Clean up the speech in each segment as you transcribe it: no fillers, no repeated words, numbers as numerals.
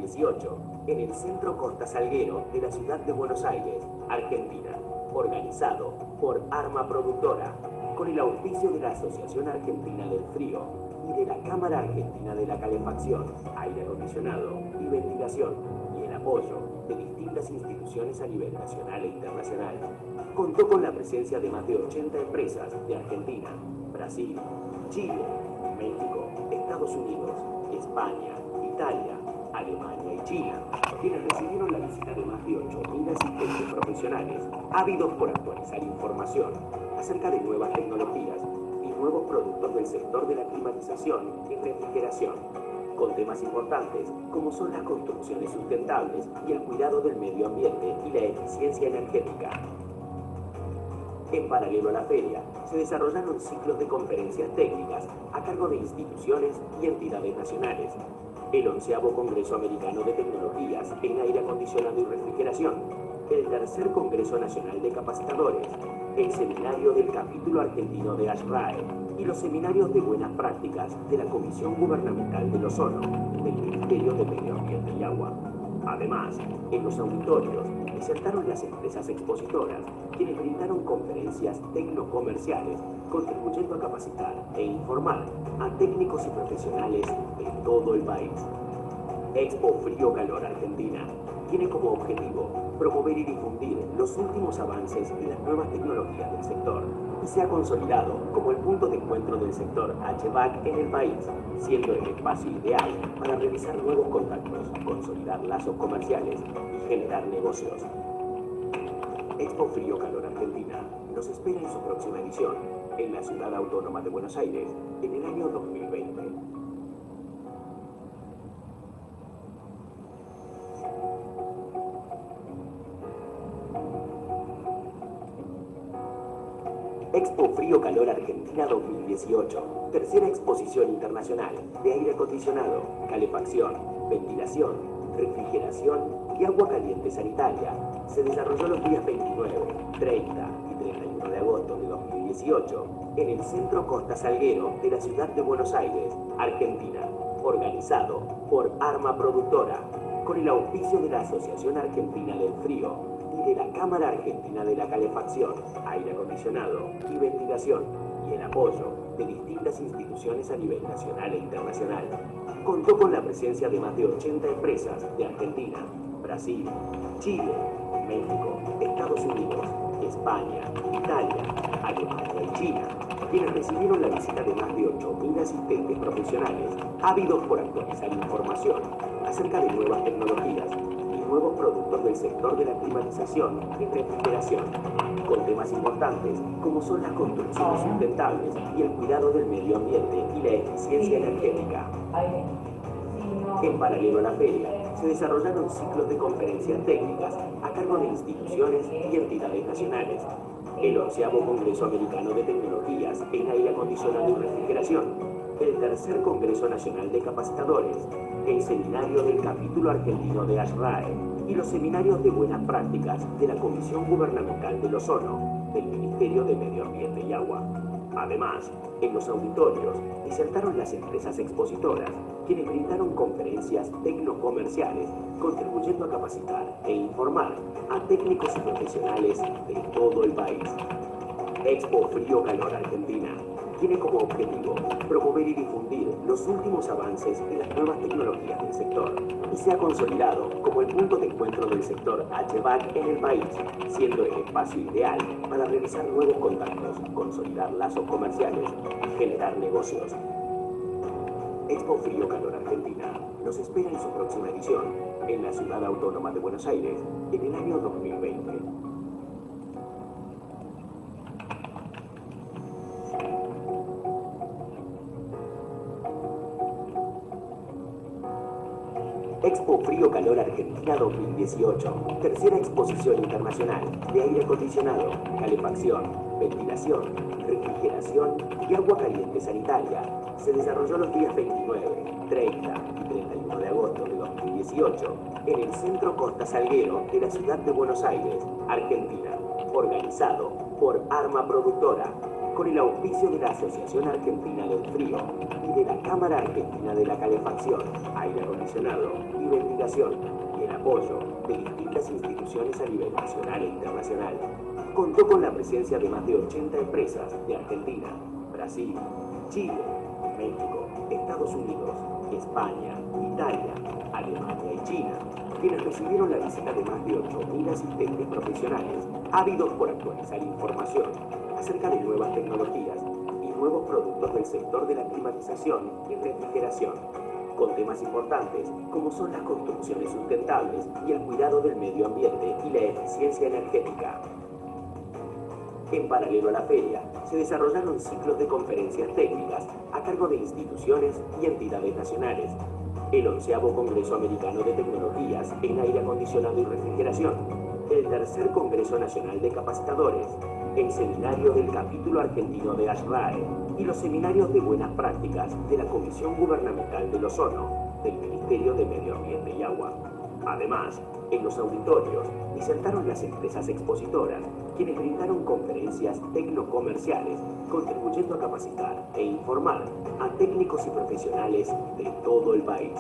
2018 en el Centro Costa Salguero de la ciudad de Buenos Aires, Argentina, organizado por Arma Productora, con el auspicio de la Asociación Argentina del Frío y de la Cámara Argentina de la Calefacción, Aire Acondicionado y Ventilación, y el apoyo de distintas instituciones a nivel nacional e internacional. Contó con la presencia de más de 80 empresas de Argentina, Brasil, Chile, México, Estados Unidos, España, Italia, Alemania y China, quienes recibieron la visita de más de 8.000 asistentes profesionales, ávidos por actualizar información acerca de nuevas tecnologías y nuevos productos del sector de la climatización y refrigeración, con temas importantes como son las construcciones sustentables y el cuidado del medio ambiente y la eficiencia energética. En paralelo a la feria, se desarrollaron ciclos de conferencias técnicas a cargo de instituciones y entidades nacionales. El 11º Congreso Americano de Tecnologías en Aire Acondicionado y Refrigeración, el tercer Congreso Nacional de Capacitadores, el seminario del capítulo argentino de ASRAE y los seminarios de buenas prácticas de la Comisión Gubernamental del Ozono, del Ministerio de Medio Ambiente y Agua. Además, en los auditorios disertaron las empresas expositoras, quienes brindaron conferencias tecnocomerciales, contribuyendo a capacitar e informar a técnicos y profesionales de todo el país. Expo Frío Calor Argentina tiene como objetivo promover y difundir los últimos avances y las nuevas tecnologías del sector y se ha consolidado como el punto de encuentro del sector HVAC en el país, siendo el espacio ideal para realizar nuevos contactos, consolidar lazos comerciales y generar negocios. Expo Frío Calor Argentina nos espera en su próxima edición en la Ciudad Autónoma de Buenos Aires en el año 2020. Expo Frío Calor Argentina 2018, tercera exposición internacional de aire acondicionado, calefacción, ventilación, refrigeración y agua caliente sanitaria. Se desarrolló los días 29, 30 y 31 de agosto de 2018 en el Centro Costa Salguero de la ciudad de Buenos Aires, Argentina, organizado por Arma Productora, con el auspicio de la Asociación Argentina del Frío y de la Cámara Argentina de la Calefacción, Aire Acondicionado y Ventilación, y el apoyo de distintas instituciones a nivel nacional e internacional. Contó con la presencia de más de 80 empresas de Argentina, Brasil, Chile, México, Estados Unidos, España, Italia, Alemania y China, quienes recibieron la visita de más de 8.000 asistentes profesionales, ávidos por actualizar información acerca de nuevas tecnologías y nuevos productos del sector de la climatización y refrigeración, con temas importantes como son las construcciones sustentables y el cuidado del medio ambiente y la eficiencia energética. En paralelo a la feria, se desarrollaron ciclos de conferencias técnicas a cargo de instituciones y entidades nacionales. El 11º Congreso Americano de Tecnologías en Aire Acondicionado y Refrigeración, el tercer Congreso Nacional de Capacitadores, el seminario del capítulo argentino de ASRAE y los seminarios de buenas prácticas de la Comisión Gubernamental del Ozono, del Ministerio de Medio Ambiente y Agua. Además, en los auditorios disertaron las empresas expositoras, quienes brindaron conferencias tecnocomerciales, contribuyendo a capacitar e informar a técnicos y profesionales de todo el país. Expo Frío Calor Argentina tiene como objetivo promover y difundir los últimos avances y las nuevas tecnologías del sector y se ha consolidado como el punto de encuentro del sector HVAC en el país, siendo el espacio ideal para realizar nuevos contactos, consolidar lazos comerciales y generar negocios. Expo Frío Calor Argentina nos espera en su próxima edición en la Ciudad Autónoma de Buenos Aires en el año 2020. Expo Frío Calor Argentina 2018, tercera exposición internacional de aire acondicionado, calefacción, ventilación, refrigeración y agua caliente sanitaria. Se desarrolló los días 29, 30 y 31 de agosto de 2018 en el Centro Costa Salguero de la ciudad de Buenos Aires, Argentina, organizado por Arma Productora, con el auspicio de la Asociación Argentina del Frío y de la Cámara Argentina de la Calefacción, Aire Acondicionado y Ventilación. certificación y el apoyo de distintas instituciones a nivel nacional e internacional. Contó con la presencia de más de 80 empresas de Argentina, Brasil, Chile, México, Estados Unidos, España, Italia, Alemania y China, quienes recibieron la visita de más de 8.000 asistentes profesionales ávidos por actualizar información acerca de nuevas tecnologías y nuevos productos del sector de la climatización y refrigeración, con temas importantes como son las construcciones sustentables y el cuidado del medio ambiente y la eficiencia energética. En paralelo a la feria, se desarrollaron ciclos de conferencias técnicas a cargo de instituciones y entidades nacionales. El 11º Congreso Americano de Tecnologías en Aire Acondicionado y Refrigeración, el tercer Congreso Nacional de Capacitadores, el seminario del capítulo argentino de ASRAE y los seminarios de buenas prácticas de la Comisión Gubernamental del Ozono, del Ministerio de Medio Ambiente y Agua. Además, en los auditorios disertaron las empresas expositoras, quienes brindaron conferencias tecnocomerciales, contribuyendo a capacitar e informar a técnicos y profesionales de todo el país.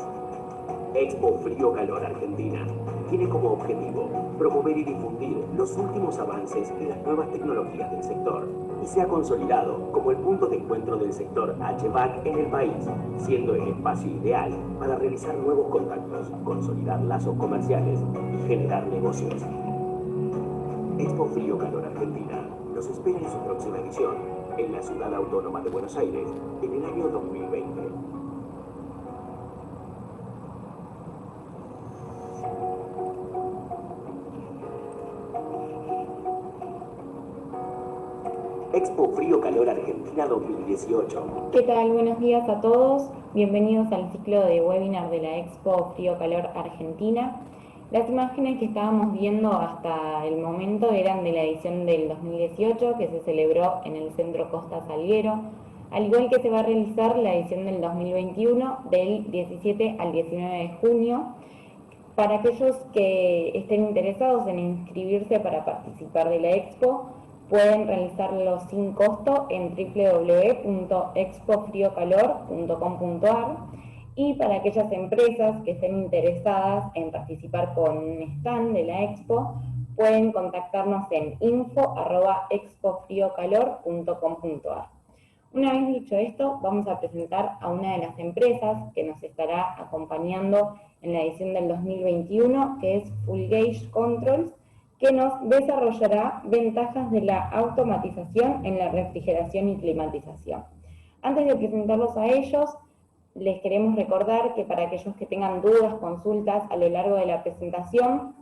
Expo Frío Calor Argentina tiene como objetivo promover y difundir los últimos avances en las nuevas tecnologías del sector y se ha consolidado como el punto de encuentro del sector HVAC en el país, siendo el espacio ideal para realizar nuevos contactos, consolidar lazos comerciales y generar negocios. Expo Frío Calor Argentina nos espera en su próxima edición en la Ciudad Autónoma de Buenos Aires en el año 2020. Expo Frío Calor Argentina 2018. ¿Qué tal? Buenos días a todos. Bienvenidos al ciclo de webinar de la Expo Frío Calor Argentina. Las imágenes que estábamos viendo hasta el momento eran de la edición del 2018 que se celebró en el Centro Costa Salguero, al igual que se va a realizar la edición del 2021 del 17 al 19 de junio. Para aquellos que estén interesados en inscribirse para participar de la Expo, pueden realizarlo sin costo en www.expofriocalor.com.ar y para aquellas empresas que estén interesadas en participar con un stand de la Expo, pueden contactarnos en info@expofriocalor.com.ar. Una vez dicho esto, vamos a presentar a una de las empresas que nos estará acompañando en la edición del 2021, que es Full Gauge Controls, que nos desarrollará ventajas de la automatización en la refrigeración y climatización. Antes de presentarlos a ellos, les queremos recordar que para aquellos que tengan dudas, consultas a lo largo de la presentación,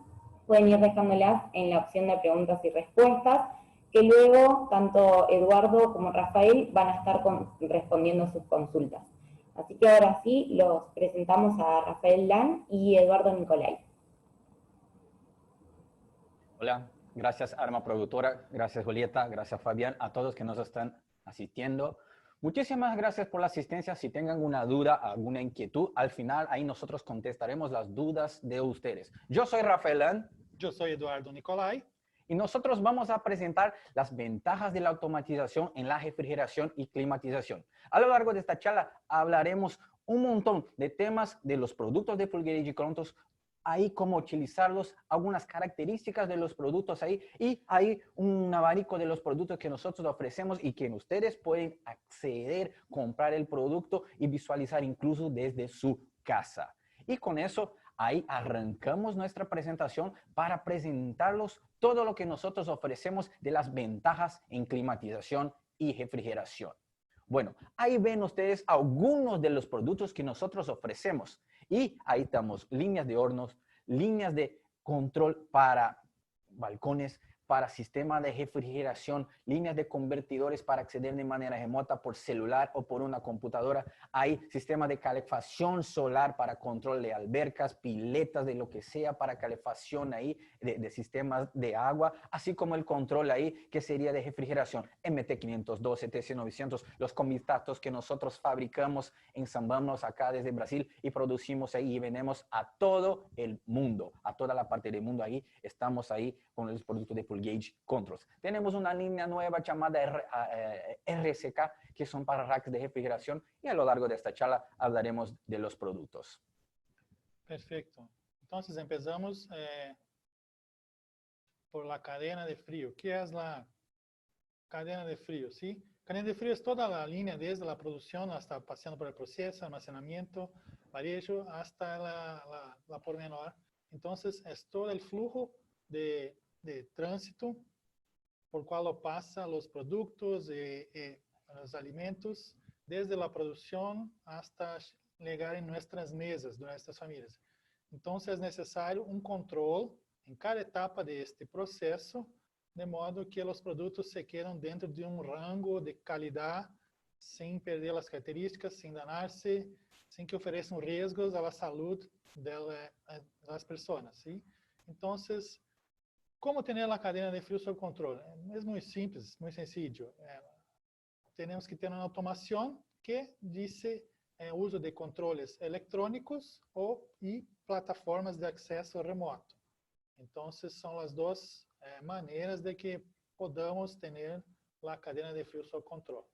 pueden ir dejándolas en la opción de preguntas y respuestas, que luego tanto Eduardo como Rafael van a estar respondiendo sus consultas. Así que ahora sí, los presentamos a Rafael Lan y Eduardo Nicolai. Hola, gracias Arma Productora, gracias Julieta, gracias Fabián, a todos que nos están asistiendo. Muchísimas gracias por la asistencia. Si tengan una duda, alguna inquietud, al final ahí nosotros contestaremos las dudas de ustedes. Yo soy Rafael Lan. Yo soy Eduardo Nicolai. Y nosotros vamos a presentar las ventajas de la automatización en la refrigeración y climatización. A lo largo de esta charla hablaremos un montón de temas de los productos de Full Gauge Controls, ahí cómo utilizarlos, algunas características de los productos ahí y hay un abanico de los productos que nosotros ofrecemos y que ustedes pueden acceder, comprar el producto y visualizar incluso desde su casa. Y con eso, ahí arrancamos nuestra presentación para presentarlos todo lo que nosotros ofrecemos de las ventajas en climatización y refrigeración. Bueno, ahí ven ustedes algunos de los productos que nosotros ofrecemos. Y ahí estamos, líneas de hornos, líneas de control para balcones, para sistema de refrigeración, líneas de convertidores para acceder de manera remota por celular o por una computadora. Hay sistema de calefacción solar para control de albercas, piletas, de lo que sea para calefacción ahí, de sistemas de agua, así como el control ahí que sería de refrigeración. MT512, TC900, los comistatos que nosotros fabricamos, ensamblamos acá desde Brasil y producimos ahí y vendemos a todo el mundo, a toda la parte del mundo ahí. Estamos ahí con los productos de Full Gauge Controls. Tenemos una línea nueva llamada RCK, que son para racks de refrigeración, y a lo largo de esta charla hablaremos de los productos. Perfecto. Entonces empezamos por la cadena de frío. ¿Qué es la cadena de frío? ¿Sí? Cadena de frío es toda la línea desde la producción hasta pasando por el proceso, almacenamiento, varejo, hasta la pormenor. Entonces es todo el flujo de tránsito por cual pasa los productos y los alimentos desde la producción hasta llegar en nuestras mesas de nuestras familias. Entonces es necesario un control en cada etapa de este proceso, de modo que los productos se queden dentro de un rango de calidad, sin perder las características, sin danarse, sin que ofrezcan riesgos a la salud de las personas, ¿sí? Entonces, ¿cómo tener la cadena de frío sob control? Es muy simples, muy sencillo. Tenemos que tener una automación que dice uso de controles electrónicos y plataformas de acceso remoto. Entonces, son las dos maneras de que podamos tener la cadena de frío sob control.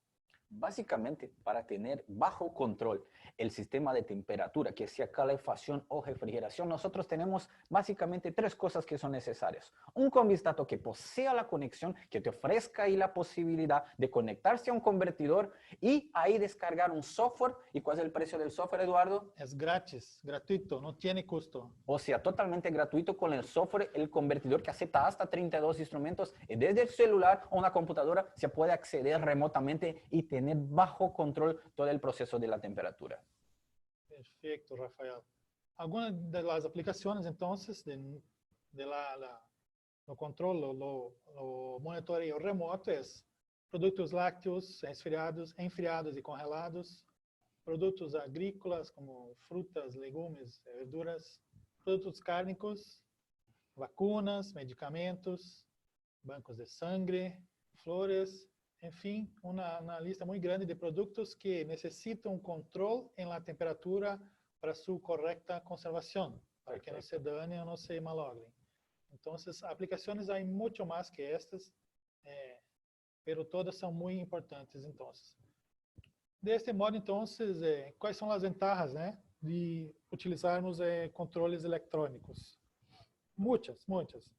Básicamente, para tener bajo control el sistema de temperatura, que sea calefacción o refrigeración, nosotros tenemos básicamente tres cosas que son necesarias. Un convistato que posea la conexión, que te ofrezca ahí la posibilidad de conectarse a un convertidor y ahí descargar un software. ¿Y cuál es el precio del software, Eduardo? Es gratis, gratuito, no tiene costo. O sea, totalmente gratuito con el software, el convertidor que acepta hasta 32 instrumentos y desde el celular o una computadora se puede acceder remotamente y tener bajo control todo el proceso de la temperatura. Perfecto, Rafael. Algunas de las aplicaciones entonces lo control, lo monitoreo remoto es productos lácteos enfriados y congelados, produtos agrícolas como frutas, legumes, verduras, produtos cárnicos, vacunas, medicamentos, bancos de sangre, flores, en fin, una lista muy grande de productos que necesitan un control en la temperatura para su correcta conservación, para que no se dañen o no se malogren. Entonces, aplicaciones hay mucho más que estas, pero todas son muy importantes entonces. De este modo, entonces, ¿cuáles son las ventajas de utilizarmos controles electrónicos? Muchas, muchas.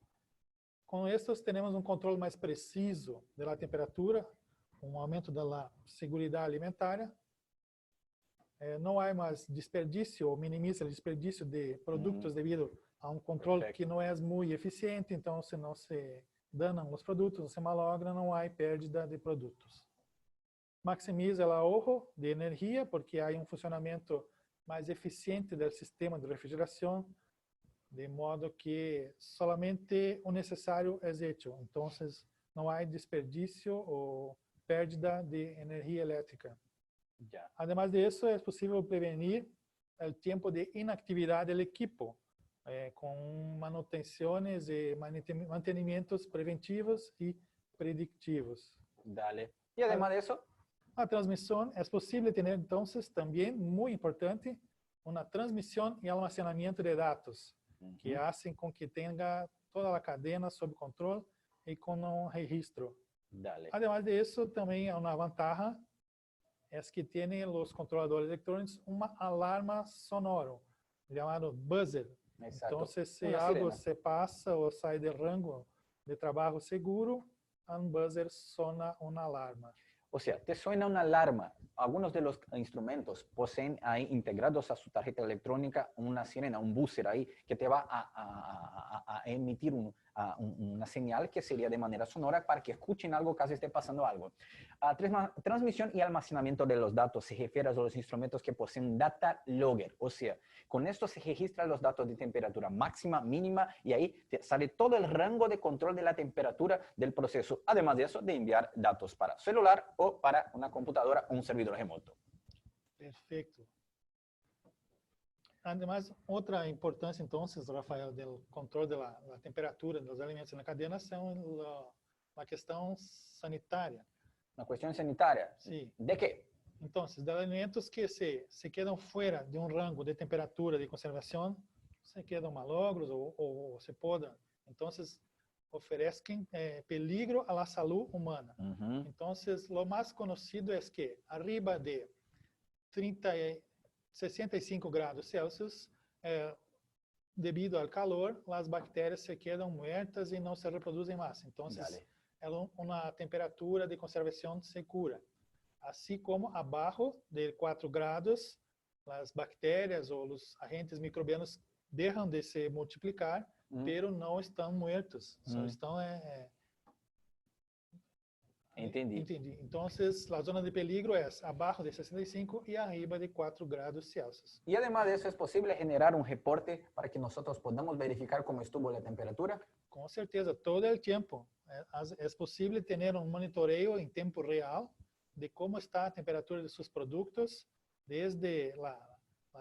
Com estes, temos um controle mais preciso da temperatura, um aumento da segurança alimentar. Não há mais desperdício, ou minimiza o desperdício de produtos devido a um controle que não é muito eficiente, então, se não se danam os produtos, não se malogra, não há perda de produtos. Maximiza o ahorro de energia, porque há um funcionamento mais eficiente do sistema de refrigeração, de modo que solamente o necessário é hecho. Então, não há desperdício ou perda de energia elétrica. Además de isso, é possível prevenir o tempo de inactividade do equipo, com manutenções e mantenimentos preventivos e predictivos. Dale. E además de isso, a transmissão é possível ter, então, também, muito importante, uma transmissão e almacenamento de dados, que hacen com que tenha toda a cadena sob controle e com um registro. Dale. Además de isso, também uma vantagem é que tem os controladores eletrônicos uma alarma sonoro, chamado buzzer. Exacto. Então, se algo se passa ou sai do rango de trabalho seguro, um buzzer sona uma alarma. O sea, te suena una alarma. Algunos de los instrumentos poseen ahí integrados a su tarjeta electrónica una sirena, un buzzer ahí que te va a emitir una señal que sería de manera sonora para que escuchen algo caso esté pasando algo. Transmisión y almacenamiento de los datos se refiere a los instrumentos que poseen data logger. O sea, con esto se registran los datos de temperatura máxima, mínima y ahí te sale todo el rango de control de la temperatura del proceso. Además de eso, de enviar datos para celular o para una computadora o un servidor remoto. Perfecto. Además, outra importância, então, Rafael, do controle da temperatura dos alimentos na cadeia são a questão sanitária. Una cuestión sanitaria. Sí. ¿De qué? Então, de alimentos que se quedam fora de um rango de temperatura de conservação, se quedam malogros ou se podam. Então, oferecem peligro à saúde humana. Então, o mais conhecido é que arriba de 65 graus Celsius, debido al calor, las bacterias se quedan muertas y no se reproducen más. Entonces, Dale. es una temperatura de conservación segura. Así como abajo de 4 grados, las bacterias o los agentes microbianos dejan de se multiplicar, pero no están muertos, solo están... Entendí. Entendi. Entonces, la zona de peligro es abajo de 65 y arriba de 4 grados Celsius. Y además de eso, ¿es posible generar un reporte para que nosotros podamos verificar cómo estuvo la temperatura? Com certeza, todo el tiempo. Es posible tener un monitoreo en tiempo real de cómo está la temperatura de sus productos, desde la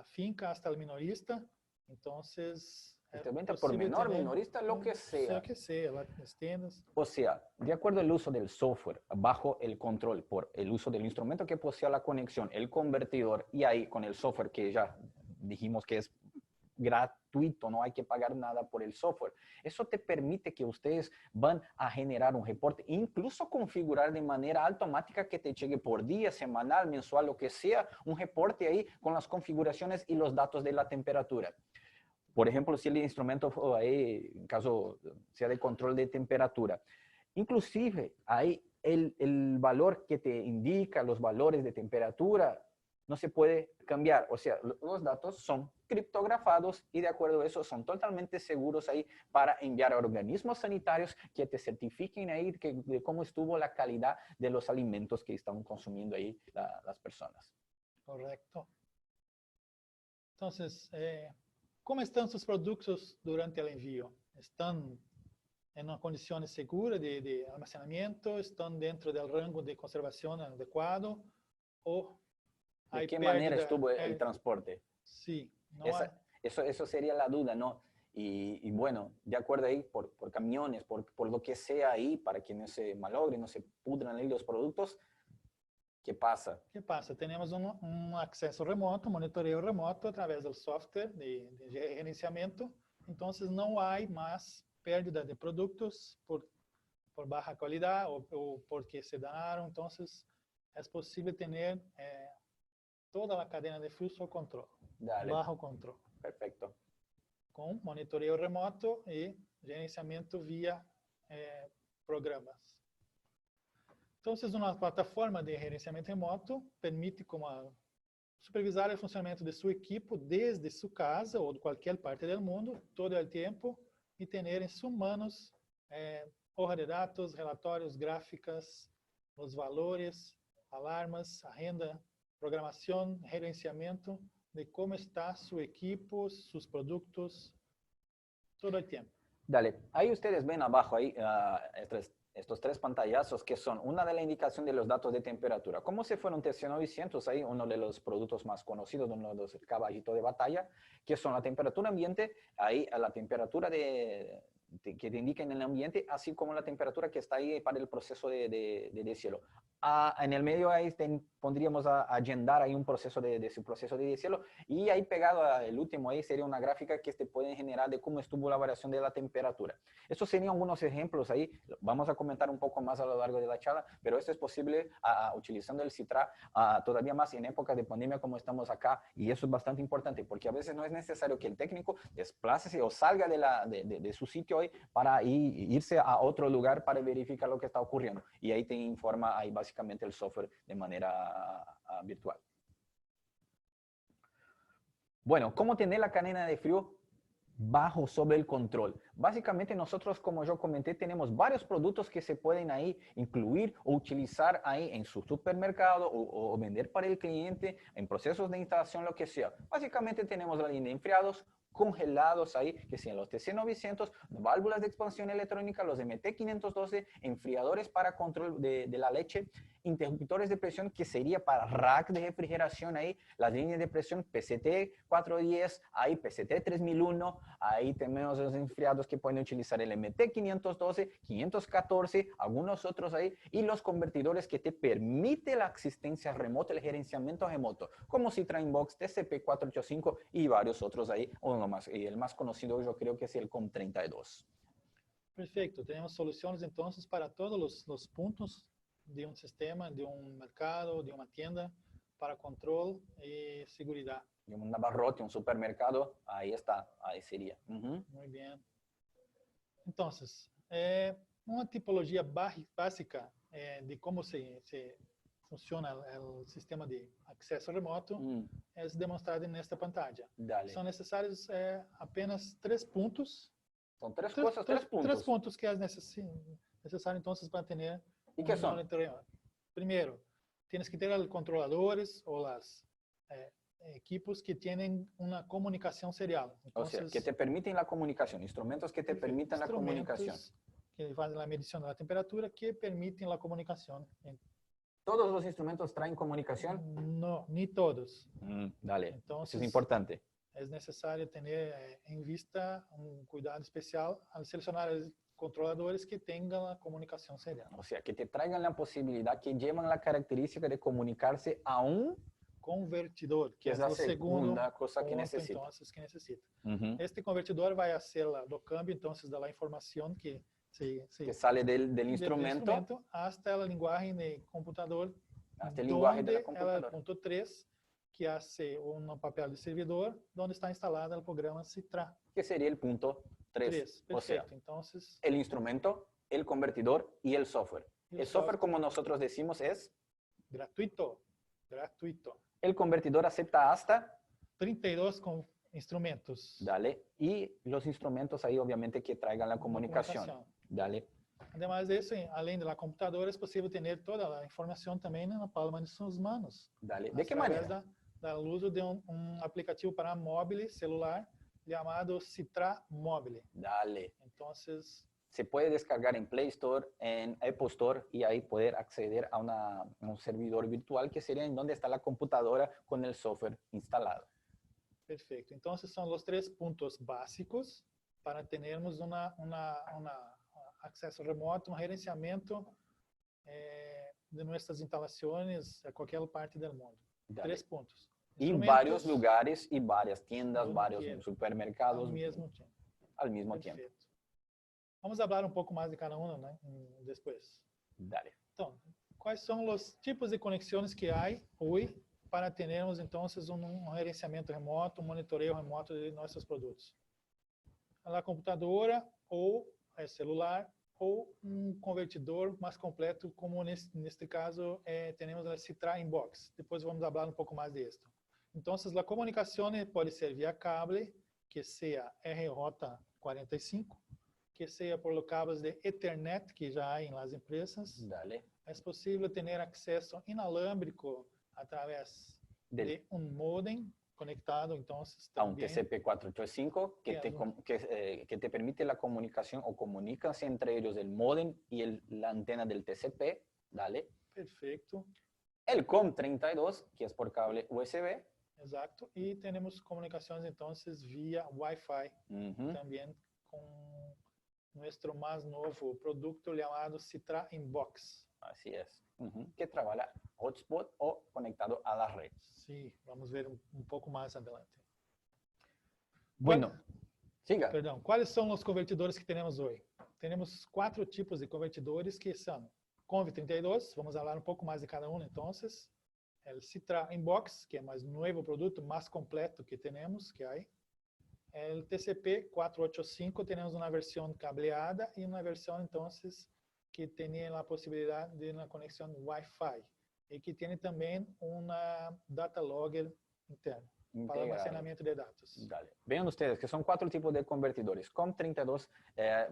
finca hasta el minorista. Entonces, Este venta por posible menor, tener minorista, lo que sea. Lo que sea, las tiendas. O sea, de acuerdo al uso del software, bajo el control por el uso del instrumento que posee la conexión, el convertidor, y ahí con el software que ya dijimos que es gratuito, no hay que pagar nada por el software. Eso te permite que ustedes van a generar un reporte, incluso configurar de manera automática que te llegue por día, semanal, mensual, lo que sea, un reporte ahí con las configuraciones y los datos de la temperatura. Por ejemplo, si el instrumento ahí, en caso sea de control de temperatura, inclusive ahí el valor que te indica los valores de temperatura no se puede cambiar. O sea, los datos son criptografados y de acuerdo a eso son totalmente seguros ahí para enviar a organismos sanitarios que te certifiquen ahí de cómo estuvo la calidad de los alimentos que están consumiendo ahí las personas. Correcto. Entonces, ¿cómo están sus productos durante el envío? ¿Están en una condición segura de almacenamiento? ¿Están dentro del rango de conservación adecuado? ¿O ¿De hay qué pérdida? manera estuvo el transporte? Sí. No Eso sería la duda, ¿no? Y bueno, de acuerdo ahí, por camiones, por lo que sea ahí, para que no se malogren, no se pudran ahí los productos, ¿qué pasa? ¿Qué pasa? Tenemos un acceso remoto, monitoreo remoto a través del software de gerenciamiento. Entonces, no hay más pérdida de productos por baja calidad o porque se dañaron. Entonces, es posible tener toda la cadena de flujo control, Dale. bajo control, Perfecto. con monitoreo remoto y gerenciamiento vía programas. Entonces, uma plataforma de gerenciamento remoto permite supervisar o funcionamento de seu equipo desde sua casa ou de qualquer parte do mundo, todo o tempo, e ter em suas manos hoja de dados, relatórios, gráficas, os valores, alarmas, agenda, programação, gerenciamento de como está seu equipo, seus produtos, todo o tempo. Dale, ahí ustedes ven abajo ahí estos tres pantallazos que son una de la indicación de los datos de temperatura. Como si fuera un TC900, ahí uno de los productos más conocidos, uno de los caballitos de batalla, que son la temperatura ambiente, ahí a la temperatura que te indica en el ambiente, así como la temperatura que está ahí para el proceso de deshielo. En el medio ahí pondríamos a agendar ahí un proceso de su proceso de deshielo y ahí pegado al último ahí sería una gráfica que te puede generar de cómo estuvo la variación de la temperatura. Estos serían algunos ejemplos ahí, vamos a comentar un poco más a lo largo de la charla, pero esto es posible utilizando el Citra todavía más en épocas de pandemia como estamos acá y eso es bastante importante porque a veces no es necesario que el técnico desplace o salga de su sitio ahí para irse a otro lugar para verificar lo que está ocurriendo y ahí te informa ahí básicamente el software de manera virtual. Bueno, ¿cómo tener la cadena de frío bajo sobre el control? Básicamente nosotros, como yo comenté, tenemos varios productos que se pueden ahí incluir o utilizar ahí en su supermercado o vender para el cliente en procesos de instalación, lo que sea. Básicamente tenemos la línea de enfriados, congelados ahí, que sean los TC900, válvulas de expansión electrónica, los MT512, enfriadores para control de la leche, interruptores de presión, que sería para rack de refrigeración ahí, las líneas de presión PCT 410, ahí PCT 3001, ahí tenemos los enfriados que pueden utilizar el MT512, 514, algunos otros ahí, y los convertidores que te permite la asistencia remota, el gerenciamiento remoto, como Citra Inbox, TCP485 y varios otros ahí, y el más conocido yo creo que es el COM32. Perfecto, tenemos soluciones entonces para todos los puntos de un sistema, de un mercado, de una tienda, para control y seguridad. Y un abarrote, un supermercado, ahí está, ahí sería. Muy bien. Entonces, una tipología básica de cómo se funciona el sistema de acceso remoto es demostrado en esta pantalla. Dale. Son necesarios apenas 3 puntos. Son tres cosas, tres puntos. 3 puntos que es necesario entonces para tener ¿Y qué son? monitoreo. Primero, tienes que tener controladores o los equipos que tienen una comunicación serial. Entonces, o sea, que te permiten la comunicación, instrumentos que te permitan la comunicación. Que hacen la medición de la temperatura, que permiten la comunicación. ¿Todos los instrumentos traen comunicación? No, ni todos. Dale, Entonces, eso es importante. Es necesario tener en vista un cuidado especial al seleccionar controladores que tengan la comunicación serial. O sea, que te traigan la posibilidad, que llevan la característica de comunicarse a un convertidor, que es la segunda cosa que ponto, necesita. Entonces, que necesita. Este convertidor vai a ser o cambio, entonces, da informação que sale del instrumento hasta la lenguaje de computador, hasta el lenguaje de la computadora. El punto 3, que hace un papel de servidor, donde está instalado el programa Citra. Que sería el punto 3. Perfecto. O sea, Entonces, el instrumento, el convertidor y el software. El software, como nosotros decimos, es gratuito. El convertidor acepta hasta 32 instrumentos. Dale. Y los instrumentos ahí, obviamente, que traigan la comunicación. Dale. Además de eso, além de la computadora, es posible tener toda la información también en la palma de sus manos. Dale. ¿De qué manera? Del uso de un aplicativo para móvil celular llamado Citra Móvil. Dale. Entonces, se puede descargar en Play Store, en Apple Store, y ahí poder acceder a un servidor virtual que sería en donde está la computadora con el software instalado. Perfecto. Entonces son los 3 puntos básicos para tenermos un acceso remoto, un gerenciamiento de nuestras instalaciones a cualquier parte del mundo. Dale. 3 puntos. Y varios lugares y varias tiendas, varios supermercados. Al mismo tiempo. Vamos falar um pouco mais de cada uma, né? Depois. Dale. Então, quais são os tipos de conexões que há hoje para termos, então, um gerenciamento remoto, um monitoreio remoto de nossos produtos? A computadora, ou celular, ou um convertidor mais completo, como neste caso, temos a Citra Inbox. Depois vamos falar um pouco mais de isso. Então, a comunicação pode ser via cable, que seja RJ45, que seja por cabos de Ethernet, que já há em las empresas. Dale. É possível ter acesso inalámbrico através de um modem conectado, então, a un TCP/485 que te permite la comunicación o comunícanse entre ellos el modem y la antena del TCP. Dale. Perfeito. El COM32, que es por cable USB. Exacto. Y tenemos comunicaciones entonces vía Wi-Fi también con nuestro más nuevo producto llamado Citra Inbox. Así es. Que trabaja hotspot o conectado a la red. Sí, vamos a ver un poco más adelante. Bueno, siga. Perdón, ¿cuáles son los convertidores que tenemos hoy? Tenemos 4 tipos de convertidores que son Conv32, vamos a hablar un poco más de cada uno entonces. El Citra Inbox, que es más nuevo producto, más completo que tenemos, que hay. El TCP/485, tenemos una versión cableada y una versión entonces que tenía la posibilidad de una conexión Wi-Fi y que tiene también una data logger interno para almacenamiento de datos. Dale. Vean ustedes que son 4 tipos de convertidores. COM32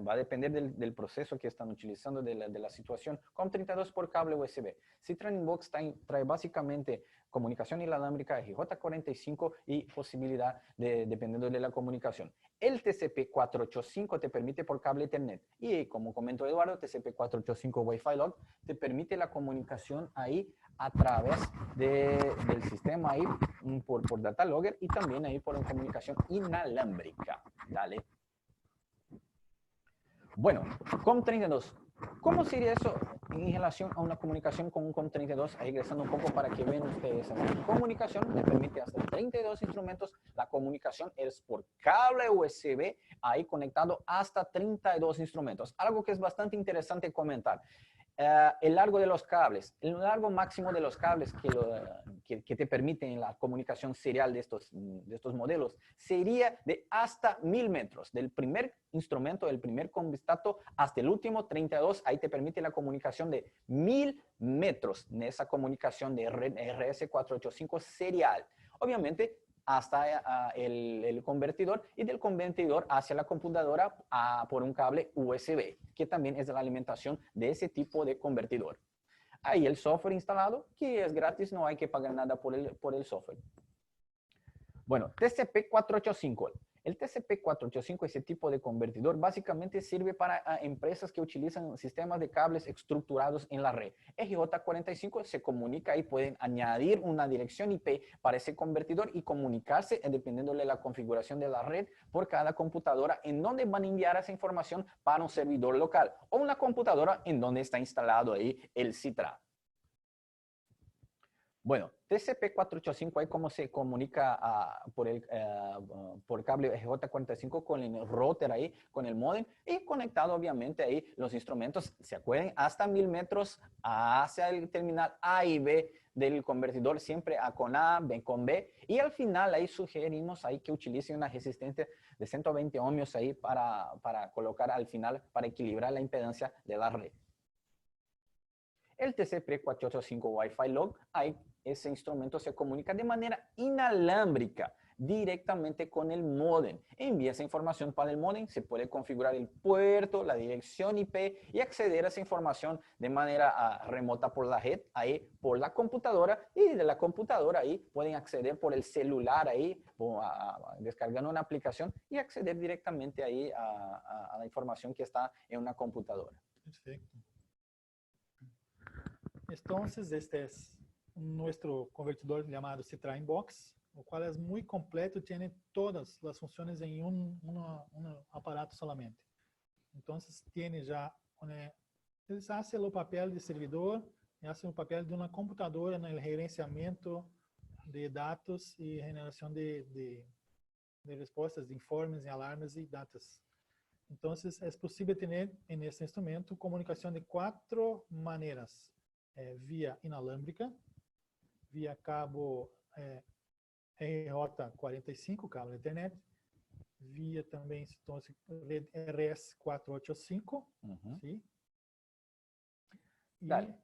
va a depender del proceso que están utilizando, de la situación. COM32 por cable USB. Citra Inbox trae básicamente comunicación inalámbrica RJ45 y posibilidad dependiendo de la comunicación. El TCP/485 te permite por cable Ethernet. Y como comentó Eduardo, TCP/485 Wi-Fi log te permite la comunicación ahí a través del sistema ahí por data logger y también ahí por una comunicación inalámbrica. Dale. Bueno, COM32. ¿Cómo sería eso en relación a una comunicación con un COM32? Ahí regresando un poco para que vean ustedes. La comunicación te permite hasta 32 instrumentos. La comunicación es por cable USB, ahí conectado hasta 32 instrumentos. Algo que es bastante interesante comentar. el largo de los cables. El largo máximo de los cables que te permiten la comunicación serial de estos modelos sería de hasta 1000 metros. Del primer instrumento, del primer combistátor, hasta el último 32. Ahí te permite la comunicación de 1000 metros en esa comunicación de RS485 serial. Obviamente, hasta el convertidor y del convertidor hacia la computadora por un cable USB, que también es la alimentación de ese tipo de convertidor. Ahí el software instalado, que es gratis, no hay que pagar nada por el software. Bueno, TCP485. El TCP485, ese tipo de convertidor, básicamente sirve para empresas que utilizan sistemas de cables estructurados en la red. RJ45 se comunica y pueden añadir una dirección IP para ese convertidor y comunicarse dependiendo de la configuración de la red por cada computadora en donde van a enviar esa información para un servidor local o una computadora en donde está instalado ahí el CITRA. Bueno, TCP485 es como se comunica por cable RJ45 con el router ahí, con el módem y conectado obviamente ahí los instrumentos, ¿se acuerdan? Hasta 1000 metros hacia el terminal A y B del convertidor, siempre A con A, B con B. Y al final ahí sugerimos ahí que utilicen una resistencia de 120 ohmios ahí para colocar al final, para equilibrar la impedancia de la red. El TCP485 Wi-Fi Log, ahí ese instrumento se comunica de manera inalámbrica directamente con el módem. Envía esa información para el módem, se puede configurar el puerto, la dirección IP y acceder a esa información de manera remota por la red, ahí por la computadora, y de la computadora ahí pueden acceder por el celular ahí, descargando una aplicación y acceder directamente ahí a la información que está en una computadora. Perfecto. Entonces, este es nuestro convertidor llamado CITRA Inbox, el cual es muy completo, tiene todas las funciones en un aparato solamente. Entonces, tiene ya, eles hacen el papel de servidor, hacen el papel de una computadora en el gerenciamiento de datos y generación de respuestas, de informes, alarmes y datos. Entonces, es posible tener en este instrumento comunicación de 4 maneras. Via inalámbrica, via cabo RJ45, cabo de internet, via também rede RS485, ¿sí? Dale.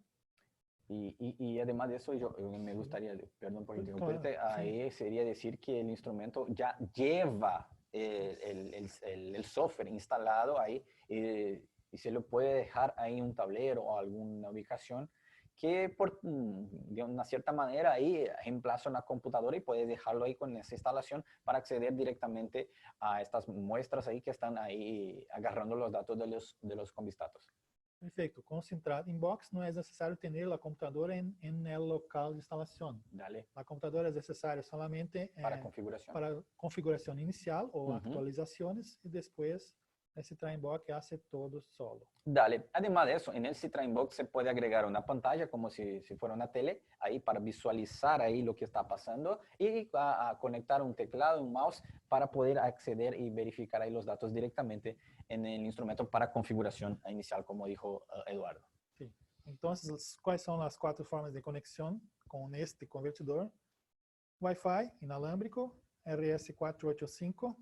Y además de eso, yo me gustaría, perdón por interrumpirte, ahí sería decir que el instrumento ya lleva el software instalado ahí y se lo puede dejar ahí en un tablero o alguna ubicación que de una cierta manera ahí reemplaza una computadora y puedes dejarlo ahí con esa instalación para acceder directamente a estas muestras ahí que están ahí agarrando los datos de los convistatos. Perfecto. Con CITRA Inbox no es necesario tener la computadora en el local de instalación. Dale. La computadora es necesaria solamente para configuración inicial o actualizaciones y después el CITRA Inbox hace todo solo. Dale. Además de eso, en el CITRA Inbox se puede agregar una pantalla como si fuera una tele, ahí para visualizar ahí lo que está pasando y a conectar un teclado, un mouse para poder acceder y verificar ahí los datos directamente en el instrumento para configuración inicial, como dijo Eduardo. Sí. Entonces, ¿cuáles son las 4 formas de conexión con este convertidor? Wi-Fi inalámbrico, RS485,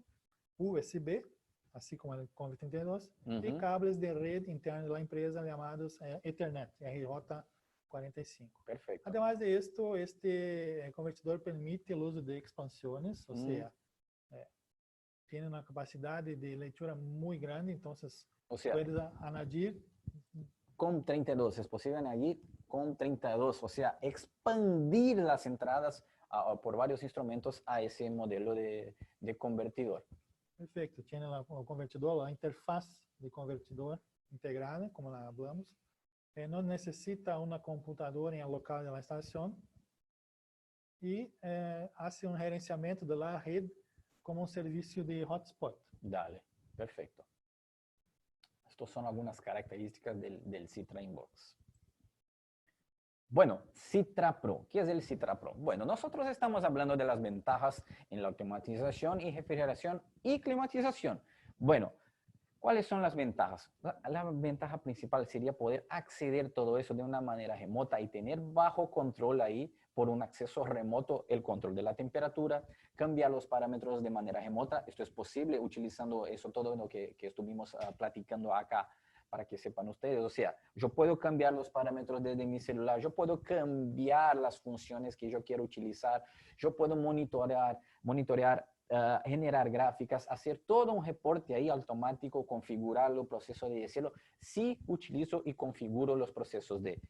USB, así como el CONV32, y cables de red interna de la empresa llamados Ethernet, RJ45. Perfecto. Además de esto, este convertidor permite el uso de expansiones, o sea, tiene una capacidad de lectura muy grande, entonces puedes añadir con 32, es posible añadir con 32, o sea, expandir las entradas por varios instrumentos a ese modelo de convertidor. Perfecto, tiene el convertidor, la interfaz de convertidor integrada, como la hablamos. No necesita una computadora en el local de la instalación y hace un gerenciamiento de la red como un servicio de hotspot. Dale, perfecto. Estas son algunas características del CITRA Inbox. Bueno, CITRA Pro. ¿Qué es el CITRA Pro? Bueno, nosotros estamos hablando de las ventajas en la automatización y refrigeración y climatización. Bueno, ¿Cuáles son las ventajas? La ventaja principal sería poder acceder a todo eso de una manera remota y tener bajo control ahí, por un acceso remoto, el control de la temperatura, cambiar los parámetros de manera remota. Esto es posible utilizando eso, todo lo que estuvimos platicando acá, para que sepan ustedes. O sea, yo puedo cambiar los parámetros desde mi celular, yo puedo cambiar las funciones que yo quiero utilizar, yo puedo monitorear, generar gráficas, hacer todo un reporte ahí automático, configurarlo, proceso de hacerlo, si utilizo y configuro los procesos de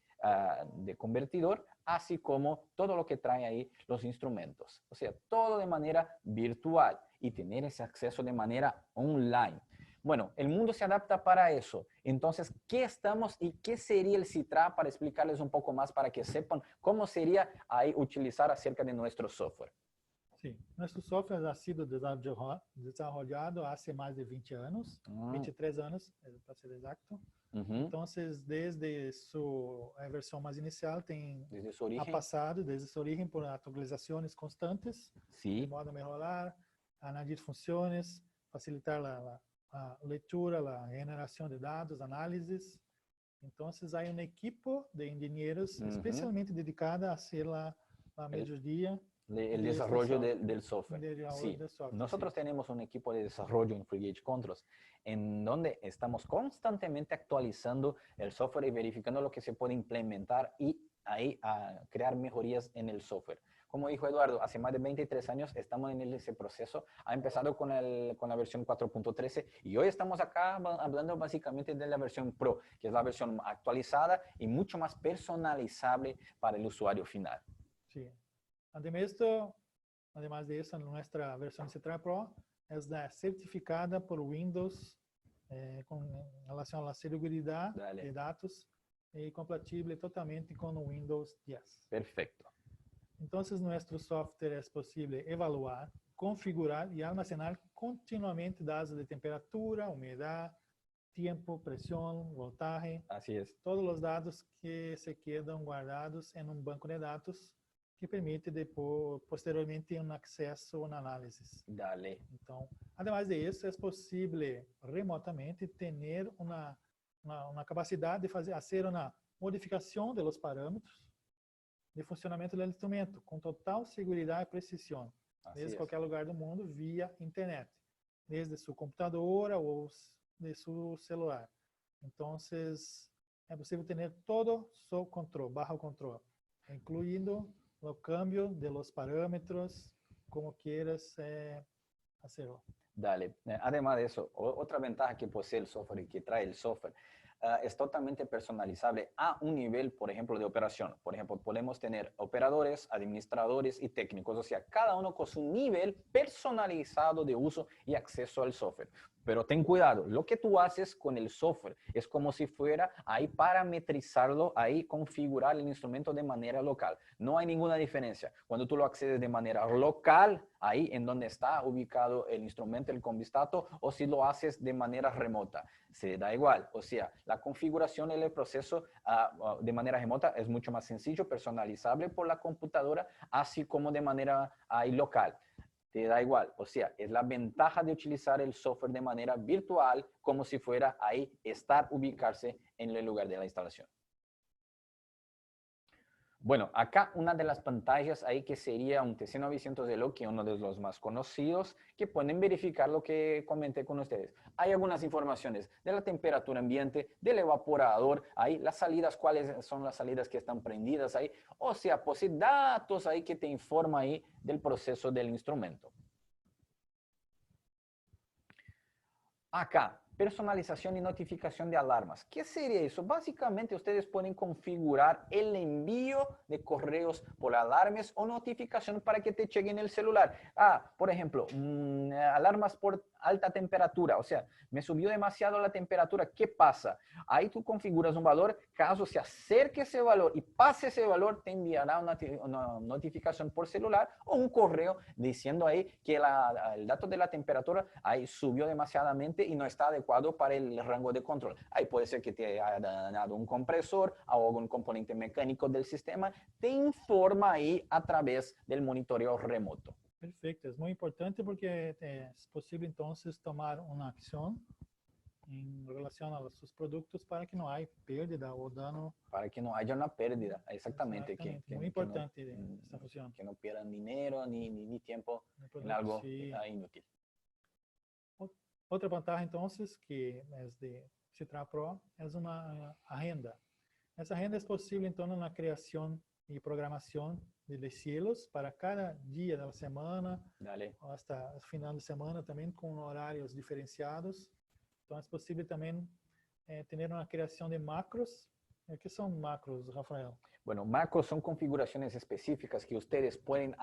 convertidor, así como todo lo que trae ahí los instrumentos. O sea, todo de manera virtual y tener ese acceso de manera online. Bueno, el mundo se adapta para eso. Entonces, ¿qué estamos y qué sería el Citra? Para explicarles un poco más, para que sepan cómo sería ahí utilizar acerca de nuestro software. Sí, nuestro software ha sido desarrollado hace más de 20 años, 23 años, para ser exacto. Entonces, desde su versión más inicial, ha pasado desde su origen por actualizaciones constantes, de modo a mejorar, añadir funciones, facilitar la lectura, la generación de datos, análisis. Entonces, hay un equipo de ingenieros especialmente dedicada a hacer la mediodía. El desarrollo del software. Sí. Nosotros tenemos un equipo de desarrollo en FreeGage Controls, en donde estamos constantemente actualizando el software y verificando lo que se puede implementar y ahí crear mejorías en el software. Como dijo Eduardo, hace más de 23 años estamos en ese proceso. Ha empezado con la versión 4.13 y hoy estamos acá hablando básicamente de la versión Pro, que es la versión actualizada y mucho más personalizable para el usuario final. Sí. Además de eso, nuestra versión Citra Pro es certificada por Windows con relación a la seguridad de datos y compatible totalmente con Windows 10. Perfecto. Entonces, nuestro software es posible evaluar, configurar y almacenar continuamente datos de temperatura, humedad, tiempo, presión, voltaje. Así es. Todos los datos que se quedan guardados en un banco de datos que permite posteriormente un acceso, un análisis. Dale. Entonces, además de eso, es posible remotamente tener una capacidad de hacer una modificación de los parámetros de funcionamiento del instrumento con total seguridad y precisión, desde cualquier lugar do mundo, vía internet, desde su computadora o de su celular. Entonces, es posible tener todo sob control, bajo control, incluyendo o cambio de los parámetros, como quieras hacerlo. Dale. Además de eso, otra ventaja que posee el software y que trae el software es totalmente personalizable a un nivel, por ejemplo, de operación. Por ejemplo, podemos tener operadores, administradores y técnicos, o sea, cada uno con su nivel personalizado de uso y acceso al software. Pero ten cuidado, lo que tú haces con el software es como si fuera ahí parametrizarlo, ahí configurar el instrumento de manera local. No hay ninguna diferencia. Cuando tú lo accedes de manera local, ahí en donde está ubicado el instrumento, el convistato, o si lo haces de manera remota, se da igual. O sea, la configuración del proceso de manera remota es mucho más sencillo, personalizable por la computadora, así como de manera ahí local. Te da igual, o sea, es la ventaja de utilizar el software de manera virtual, como si fuera ahí ubicarse en el lugar de la instalación. Bueno, acá una de las pantallas ahí que sería un TC900 Elo, que es uno de los más conocidos, que pueden verificar lo que comenté con ustedes. Hay algunas informaciones de la temperatura ambiente, del evaporador, ahí las salidas, cuáles son las salidas que están prendidas ahí, o sea, posee datos ahí que te informa ahí del proceso del instrumento. Acá, personalización y notificación de alarmas. ¿Qué sería eso? Básicamente, ustedes pueden configurar el envío de correos por alarmas o notificación para que te lleguen el celular. Por ejemplo, alarmas por alta temperatura. O sea, me subió demasiado la temperatura. ¿Qué pasa? Ahí tú configuras un valor. Caso se acerque ese valor y pase ese valor, te enviará una notificación por celular o un correo diciendo ahí que el dato de la temperatura ahí subió demasiadamente y no está adecuado para el rango de control. Ahí puede ser que te haya dañado un compresor o algún componente mecánico del sistema. Te informa ahí a través del monitoreo remoto. Perfecto, es muy importante porque es posible entonces tomar una acción em relação a seus produtos para que não haja perda ou dano. Para que no haya una pérdida, exactamente. Exatamente, Que muito importante essa função. que no pierdan dinero ni tiempo No en produto, algo sí. inútil. Outra vantagem, então, que é de Citra Pro, é uma agenda. Essa agenda é possível, então, na criação e programação de cielos para cada dia da semana, Dale. hasta o final de semana também, com horários diferenciados. Então, é possível também ter uma criação de macros. O que são macros, Rafael? Bueno, macros son configuraciones específicas que ustedes pueden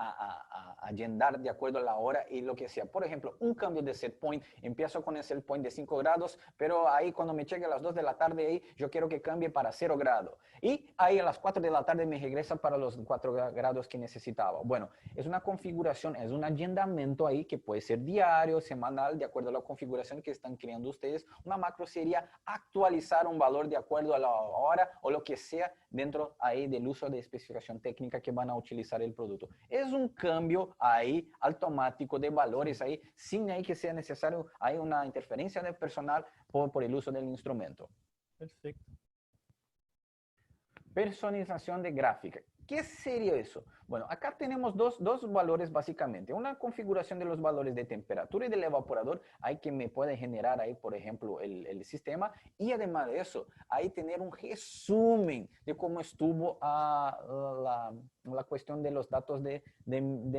agendar de acuerdo a la hora y lo que sea. Por ejemplo, un cambio de set point, empiezo con el set point de 5 grados, pero ahí cuando me llegue a las 2 de la tarde, ahí yo quiero que cambie para 0 grado. Y ahí a las 4 de la tarde me regresa para los 4 grados que necesitaba. Bueno, es una configuración, es un agendamiento ahí que puede ser diario, semanal, de acuerdo a la configuración que están creando ustedes. Una macro sería actualizar un valor de acuerdo a la hora o lo que sea dentro ahí del uso de especificación técnica que van a utilizar el producto. Es un cambio ahí automático de valores ahí, sin ahí que sea necesario, hay una interferencia del personal por el uso del instrumento. Perfeito. Personalización de gráfica. ¿Qué sería eso? Bueno, acá tenemos dos valores básicamente. Una configuración de los valores de temperatura y del evaporador. Hay que me puede generar ahí, por ejemplo, el sistema. Y además de eso, ahí tener un resumen de cómo estuvo la cuestión de los datos de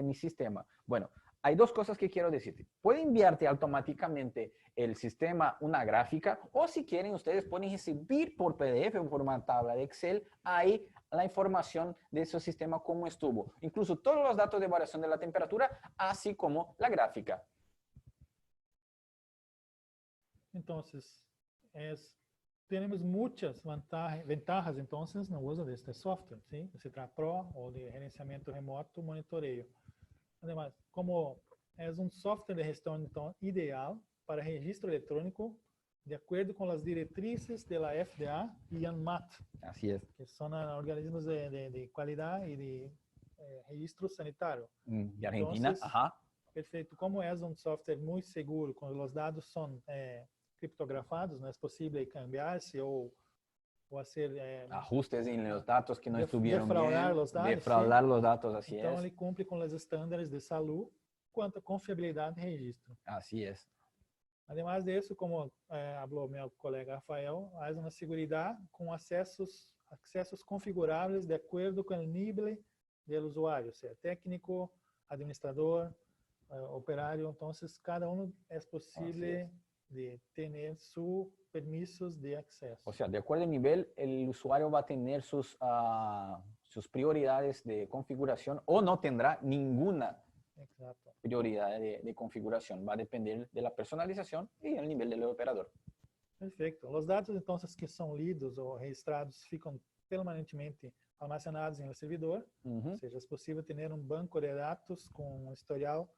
mi sistema. Bueno, hay dos cosas que quiero decirte. Puede enviarte automáticamente el sistema una gráfica o si quieren ustedes pueden recibir por PDF o por una tabla de Excel ahí la información de su sistema cómo estuvo. Incluso todos los datos de variación de la temperatura, así como la gráfica. Entonces, tenemos muchas ventajas entonces no uso de este software, ¿sí? De Citra Pro o de gerenciamiento remoto, monitoreo. Además, como é um software de gestão então, ideal para registro eletrônico de acordo com as diretrizes da FDA e ANMAT, Así es. que são organismos de qualidade e de registro sanitário. De Argentina, Entonces, ajá. Perfeito. Como é um software muito seguro, quando os dados são criptografados, não é possível cambiar-se ou hacer ajustes en los datos que no estuvieron defraudar bien, los datos, defraudar los datos, así então es. ele cumpre com os estándares de saúde quanto a confiabilidade de registro. Así es. Además de isso, como falou meu colega Rafael, há uma segurança com acessos configuráveis de acordo com o nível do usuário, seja técnico, administrador, operário. Então, cada um é possível de ter seus permissos de acesso. O sea, de acuerdo al nivel, el usuario va a tener sus prioridades de configuración o no tendrá ninguna Exato. prioridad de configuración. Va a depender de la personalización y el nivel del operador. Perfeito. Os dados, então, que são lidos ou registrados ficam permanentemente armazenados em um servidor. Ou seja, é possível ter um banco de dados com um historial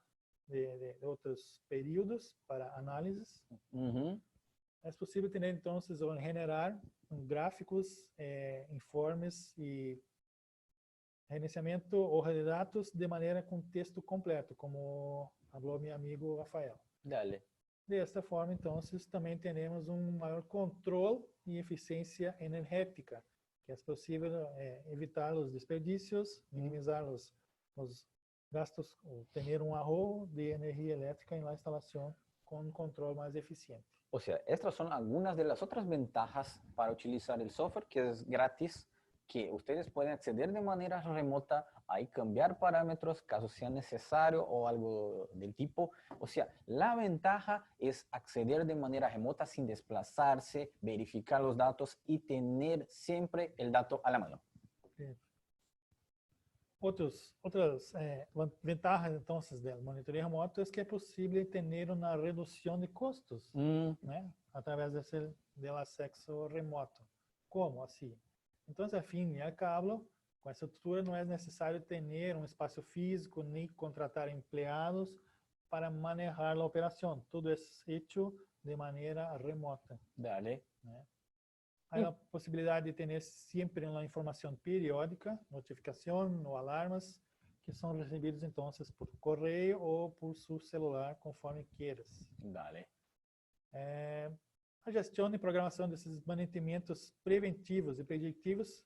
de outros períodos para análises. É possível ter, então, generar gráficos, informes e gerenciamento ou de dados de maneira com texto completo, como falou meu amigo Rafael. Dale. Desta forma, então, também temos um maior controle e eficiência energética, que é possível evitar os desperdícios, minimizar os gastos, ou ter um ahorro de energia elétrica na instalação com um controle mais eficiente. O sea, estas son algunas de las otras ventajas para utilizar el software, que es gratis, que ustedes pueden acceder de manera remota, ahí cambiar parámetros caso sea necesario o algo del tipo. O sea, la ventaja es acceder de manera remota sin desplazarse, verificar los datos y tener siempre el dato a la mano. Outras vantagens, então, do monitoreio remoto é que é possível ter uma redução de custos, né? Através do acesso remoto. Como assim? Então, a fim e a cabo, com essa estrutura não é necessário ter um espaço físico nem contratar empregados para manejar a operação. Tudo é feito de maneira remota. Dale. Né? Há a possibilidade de ter sempre uma informação periódica, notificação ou alarmas, que são recebidos, então, por correio ou por seu celular, conforme queiras. Dale. a gestión y programación de esos mantenimientos preventivos y predictivos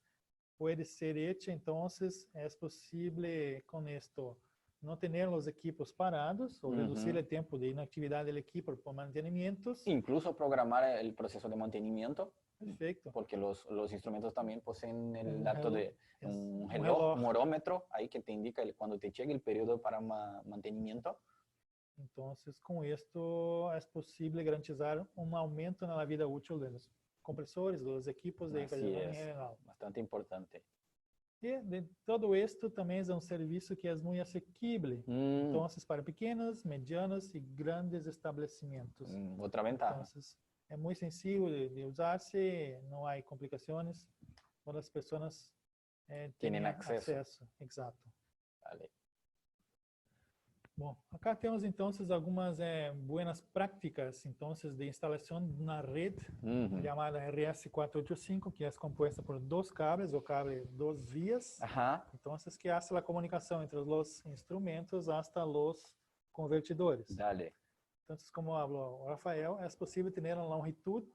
puede ser hecha. Entonces, es posible con esto no tener los equipos parados o reducir el tiempo de inactividad del equipo por mantenimientos. Incluso programar el proceso de mantenimiento. Perfecto. Porque los instrumentos también poseen el dato de un reloj. un horómetro, ahí que te indica cuando te llegue el periodo para mantenimiento. Entonces, con esto es posible garantizar un aumento en la vida útil de los compresores, de los equipos de refrigeración en general. Bastante importante. Y de todo esto también es un servicio que es muy asequible. Entonces, para pequeños, medianos y grandes establecimientos. Otra ventaja. Entonces, es muy sencillo de usarse, no hay complicaciones. Todas las personas tienen acceso. Exacto. Vale. Bom, acá temos então algumas boas práticas então de instalação na rede chamada RS485, que é composta por 2 cables ou cable 2 vias. Então, que hace a comunicação entre os instrumentos hasta os convertidores. Dale. Então, como falou o Rafael, é possível ter uma longitud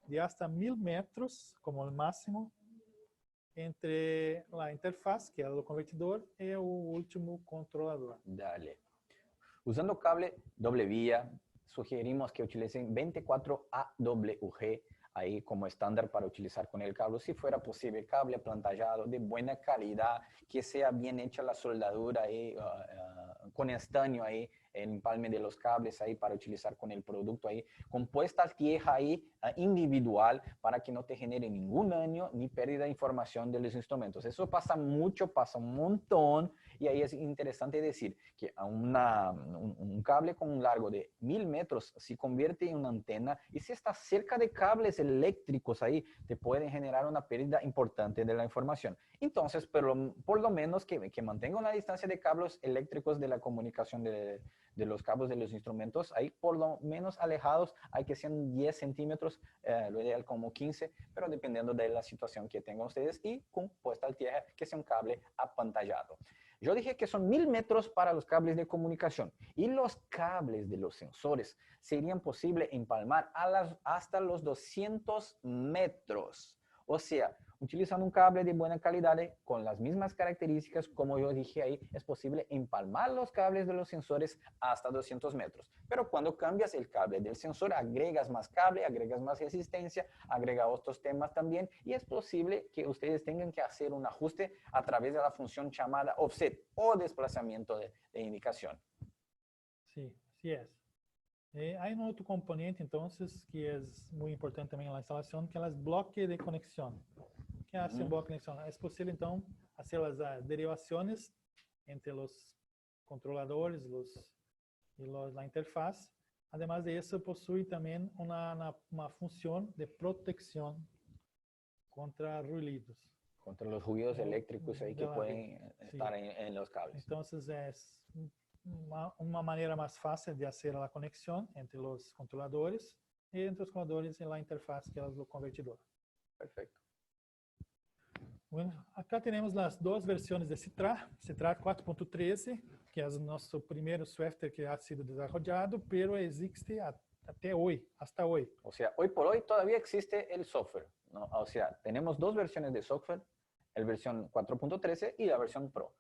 de hasta 1000 metros como o máximo entre a interface, que é o convertidor, e o último controlador. Dale. Usando cable doble vía, sugerimos que utilicen 24 AWG ahí como estándar para utilizar con el cable. Si fuera posible, cable apantallado de buena calidad, que sea bien hecha la soldadura ahí, con estaño ahí, el empalme de los cables ahí para utilizar con el producto ahí, compuesta tierra ahí individual para que no te genere ningún daño ni pérdida de información de los instrumentos. Eso pasa mucho, pasa un montón, y ahí es interesante decir que un cable con un largo de 1000 metros se convierte en una antena, y si está cerca de cables eléctricos ahí, te pueden generar una pérdida importante de la información. Entonces, por lo menos que mantenga una distancia de cables eléctricos de la comunicación de los cabos de los instrumentos, ahí por lo menos alejados, hay que ser 10 centímetros, lo ideal como 15, pero dependiendo de la situación que tengan ustedes, y con puesta al tierra, que sea un cable apantallado. Yo dije que son 1000 metros para los cables de comunicación, y los cables de los sensores serían posible empalmar hasta los 200 metros. O sea, utilizando un cable de buena calidad con las mismas características, como yo dije ahí, es posible empalmar los cables de los sensores hasta 200 metros. Pero cuando cambias el cable del sensor, agregas más cable, agregas más resistencia, agrega otros temas también, y es posible que ustedes tengan que hacer un ajuste a través de la función llamada offset o desplazamiento de indicación. Sí, así es. Hay un otro componente, entonces, que es muy importante también en la instalación, que es el bloque de conexión. ¿Qué hace un bloque de conexión? Es posible, entonces, hacer las derivaciones entre los controladores y la interfaz. Además de eso, posee también una función de protección contra ruidos. Contra los ruidos eléctricos ahí que pueden estar en los cables. Entonces, es una manera más fácil de hacer la conexión entre los controladores y entre los controladores y la interfaz, que es el convertidor. Perfecto. Bueno, acá tenemos las dos versiones de Citra 4.13, que es nuestro primer software que ha sido desarrollado, pero existe hasta hoy. O sea, hoy por hoy todavía existe el software, ¿no? O sea, tenemos dos versiones de software, la versión 4.13 y la versión Pro.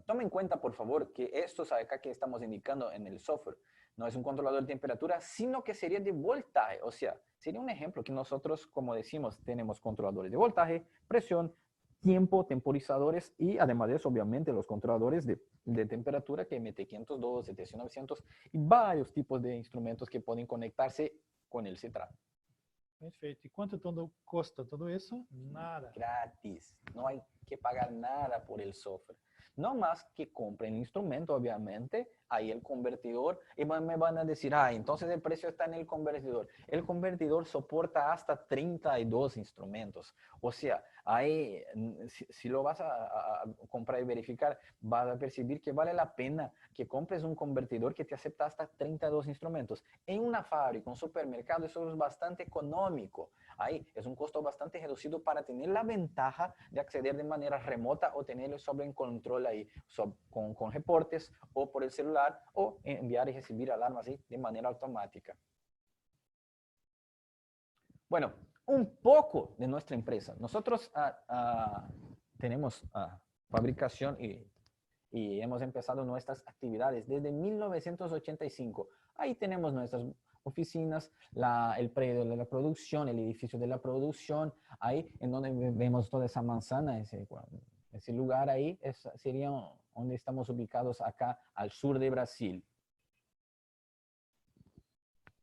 Tome en cuenta, por favor, que estos acá que estamos indicando en el software no es un controlador de temperatura, sino que sería de voltaje. O sea, sería un ejemplo que nosotros, como decimos, tenemos controladores de voltaje, presión, tiempo, temporizadores, y además de eso, obviamente, los controladores de temperatura que MT502, CT900 y varios tipos de instrumentos que pueden conectarse con el Citra. Perfeito. E quanto custa todo isso? Nada. Gratis. No hay que pagar nada por el software. No más que compren el instrumento, obviamente, ahí el convertidor, y me van a decir, entonces el precio está en el convertidor. El convertidor soporta hasta 32 instrumentos. O sea, ahí, si lo vas a comprar y verificar, vas a percibir que vale la pena que compres un convertidor que te acepta hasta 32 instrumentos. En una fábrica, un supermercado, eso es bastante económico. Ahí es un costo bastante reducido para tener la ventaja de acceder de manera remota o tenerlo sobre en control ahí, con reportes o por el celular, o enviar y recibir alarmas ahí de manera automática. Bueno, un poco de nuestra empresa. Nosotros tenemos fabricación y hemos empezado nuestras actividades desde 1985. Ahí tenemos nuestras oficinas, el predio de la producción, el edificio de la producción, ahí en donde vemos toda esa manzana, ese lugar ahí sería donde estamos ubicados acá al sur de Brasil.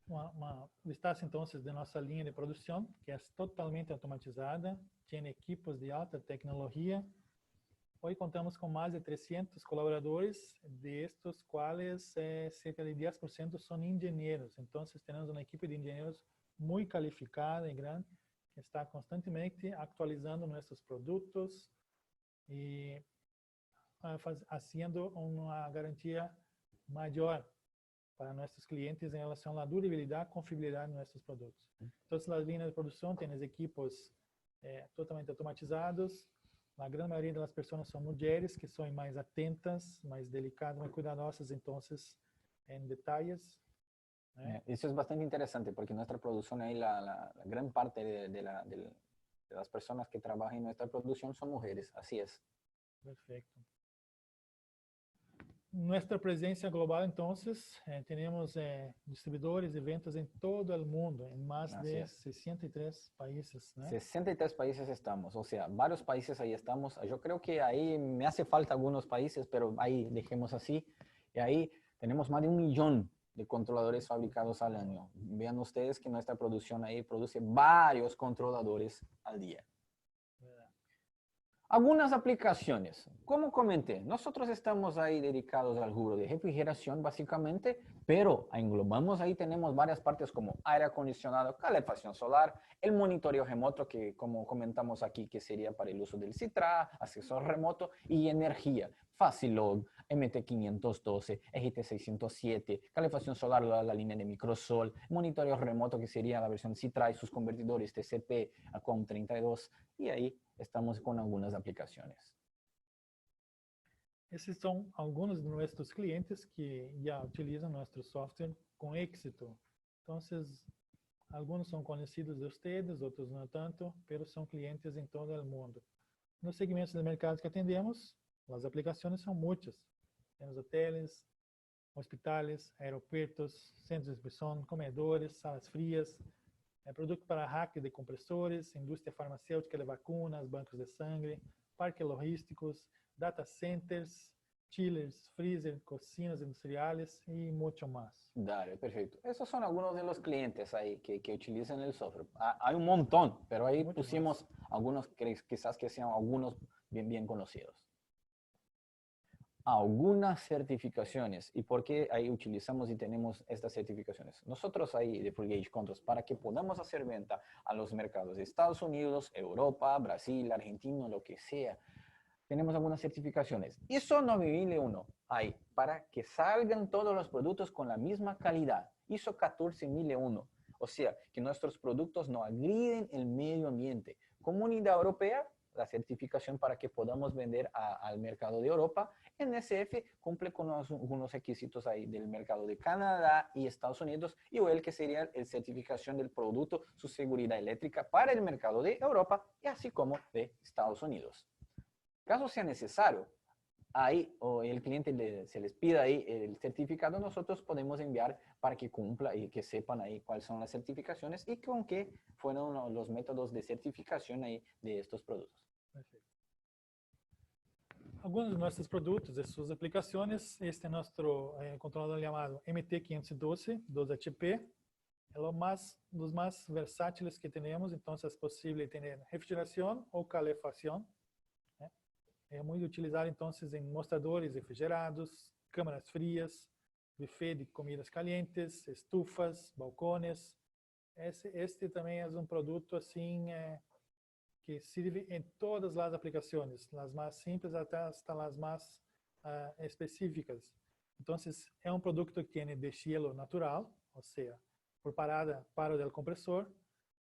Uma vistazo entonces de nuestra línea de producción, que es totalmente automatizada, tiene equipos de alta tecnología. Hoy contamos con más de 300 colaboradores, de estos cuales cerca de 10% son ingenieros. Entonces tenemos una equipe de ingenieros muy calificada y grande, que está constantemente actualizando nuestros productos y haciendo una garantía mayor para nuestros clientes en relación a la durabilidad, confiabilidad de nuestros productos. Entonces, las líneas de producción tienen equipos totalmente automatizados. La gran mayoría de las personas son mujeres que son más atentas, más delicadas, más cuidadosas, entonces, en detalles. Eso es bastante interesante porque nuestra producción ahí, la gran parte de las personas que trabajan en nuestra producción son mujeres, así es. Perfecto. Nuestra presencia global, entonces, tenemos distribuidores de ventas en todo el mundo, en más de 63 países. 63 países estamos, o sea, varios países ahí estamos. Yo creo que ahí me hace falta algunos países, pero ahí dejemos así. Y ahí tenemos más de 1 millón de controladores fabricados al año. Vean ustedes que nuestra producción ahí produce varios controladores al día. Algunas aplicaciones, como comenté, nosotros estamos ahí dedicados al rubro de refrigeración básicamente, pero englobamos ahí, tenemos varias partes como aire acondicionado, calefacción solar, el monitoreo remoto que como comentamos aquí que sería para el uso del Citra, acceso remoto y energía, Facilog, MT512, RT607, calefacción solar la línea de Microsol, monitoreo remoto que sería la versión Citra y sus convertidores TCP a COM32 y ahí estamos con algunas aplicaciones. Esses son algunos de nuestros clientes que ya utilizan nuestro software con éxito. Entonces, algunos son conocidos de ustedes, otros no tanto, pero son clientes en todo el mundo. Nos segmentos de mercado que atendemos, as aplicações são muitas. Temos hotéis, hospitais, aeroportos, centros de distribuição, comedores, salas frias, produto para hack de compressores, indústria farmacêutica de vacunas, bancos de sangue, parques logísticos, data centers, chillers, freezer, cocinas industriales y mucho más. Dale, perfecto. Esos son algunos de los clientes ahí que utilizan el software. Hay un montón, pero ahí mucho pusimos más. Algunos quizás que sean algunos bien conocidos. Algunas certificaciones. ¿Y por qué ahí utilizamos y tenemos estas certificaciones? Nosotros ahí de Full Gauge Controls, para que podamos hacer venta a los mercados de Estados Unidos, Europa, Brasil, Argentina, lo que sea, tenemos algunas certificaciones. ISO 9001, ahí, para que salgan todos los productos con la misma calidad. ISO 14001, o sea, que nuestros productos no agriden el medio ambiente. Comunidad Europea, la certificación para que podamos vender al mercado de Europa. NSF cumple con algunos requisitos ahí del mercado de Canadá y Estados Unidos, y OEL que sería la certificación del producto, su seguridad eléctrica para el mercado de Europa y así como de Estados Unidos. Caso sea necesario, ahí o el cliente se les pida ahí el certificado, nosotros podemos enviar para que cumpla y que sepan ahí cuáles son las certificaciones y con qué fueron los métodos de certificación ahí de estos productos. Perfecto. Algunos de nuestros productos, de sus aplicaciones, este es nuestro controlador llamado MT512, 2HP, es los más versátiles que tenemos, entonces es posible tener refrigeración o calefacción. É muito utilizado, então, em mostradores refrigerados, câmaras frias, buffet de comidas calientes, estufas, balcones. Este também é um produto assim que sirve em todas as aplicações, as mais simples até hasta as mais específicas. Então, é um produto que tem deshielo natural, ou seja, por parada para o compressor,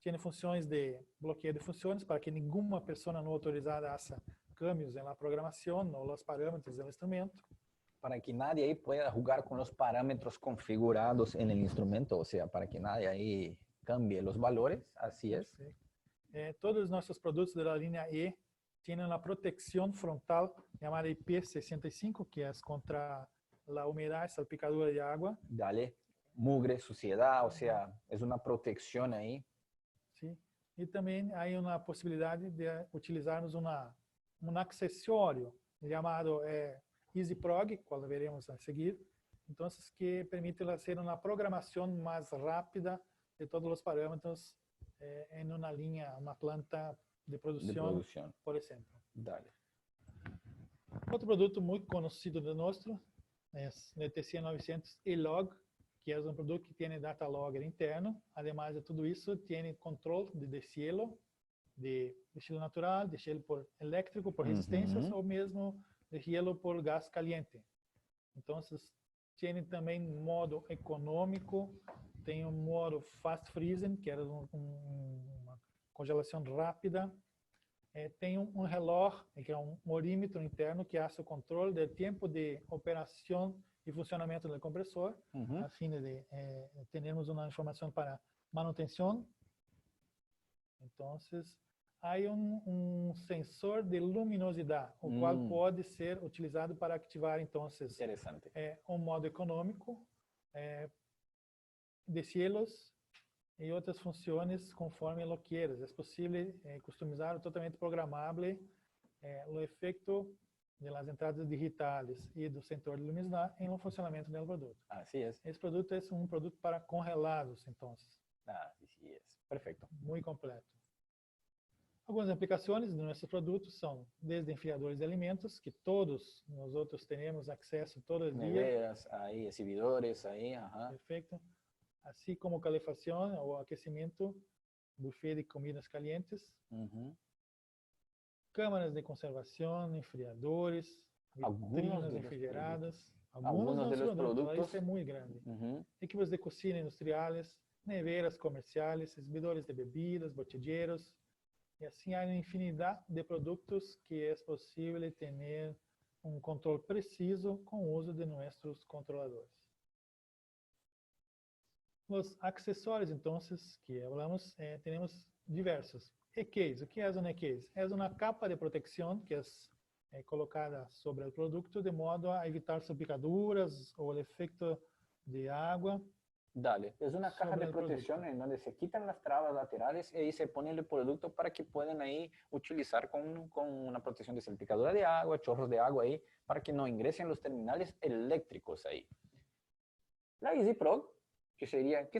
tem funções de bloqueio de funções para que nenhuma pessoa não autorizada faça cambios en la programación o los parámetros del instrumento. Para que nadie ahí pueda jugar con los parámetros configurados en el instrumento, o sea, para que nadie ahí cambie los valores, así es. Perfecto. Todos nuestros productos de la línea E tienen una protección frontal llamada IP65, que es contra la humedad y salpicadura de agua. Dale, mugre, suciedad, o sea, es una protección ahí. ¿Sí? Y también hay una posibilidad de utilizarmos un accesorio llamado EasyProg, cual veremos a seguir. Entonces, que permite hacer una programación más rápida de todos los parámetros en una línea, una planta de producción, por ejemplo. Dale. Otro producto muy conocido de nuestro es el TC900 E-Log, que es un producto que tiene data logger interno. Además de todo eso, tiene control de deshielo natural, deshielo por eléctrico, por resistencias, o mesmo deshielo por gas caliente. Entonces, tiene también modo económico, tem um modo fast freezing, que era uma congelação rápida. Tem um reloj, que é um orímetro interno, que hace o controle do tempo de operação e funcionamento do compressor, a fim de termos uma informação para manutenção. Então, há um sensor de luminosidade, o qual pode ser utilizado para ativar, então, um modo econômico, deshielos e outras funções conforme lo quieras. É possível customizar totalmente programável o efeito das entradas digitais e do sensor de luminosidade em funcionamento do produto. Así es. Esse produto é um produto para congelados, então. Así es. Perfecto. Muito completo. Algumas aplicações de nossos produtos são desde enfriadores de alimentos, que todos nós outros temos acesso todo dia. Neveras, aí, exhibidores, aí, Perfeito. Assim como calefação ou aquecimento, buffet de comidas calientes, câmaras de conservação, enfriadores, vitrinas refrigeradas, algunos de los productos. Isso é muito grande. Equipos de cocina industriais, neveras comerciais, exhibidores de bebidas, botilleros, e assim há uma infinidade de produtos que é possível ter um controle preciso com o uso de nossos controladores. Os acessórios, então, que falamos, temos diversos. E-case, o que é um e-case? É uma capa de proteção que é colocada sobre o produto de modo a evitar salpicaduras ou o efeito de água. Dale, es una caja de protección en donde se quitan las trabas laterales y ahí se pone el producto para que puedan ahí utilizar con una protección de salpicadura de agua, chorros de agua ahí, para que no ingresen los terminales eléctricos ahí. La EasyProg, ¿qué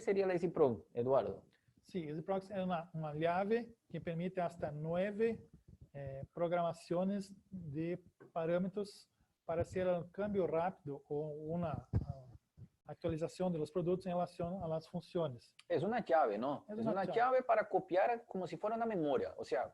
sería la EasyProg, Eduardo? Sí, EasyProg es una llave que permite hasta 9 programaciones de parámetros para hacer el cambio rápido o una actualización de los productos en relación a las funciones. Es una llave, ¿no? Es una llave para copiar como si fuera una memoria. O sea,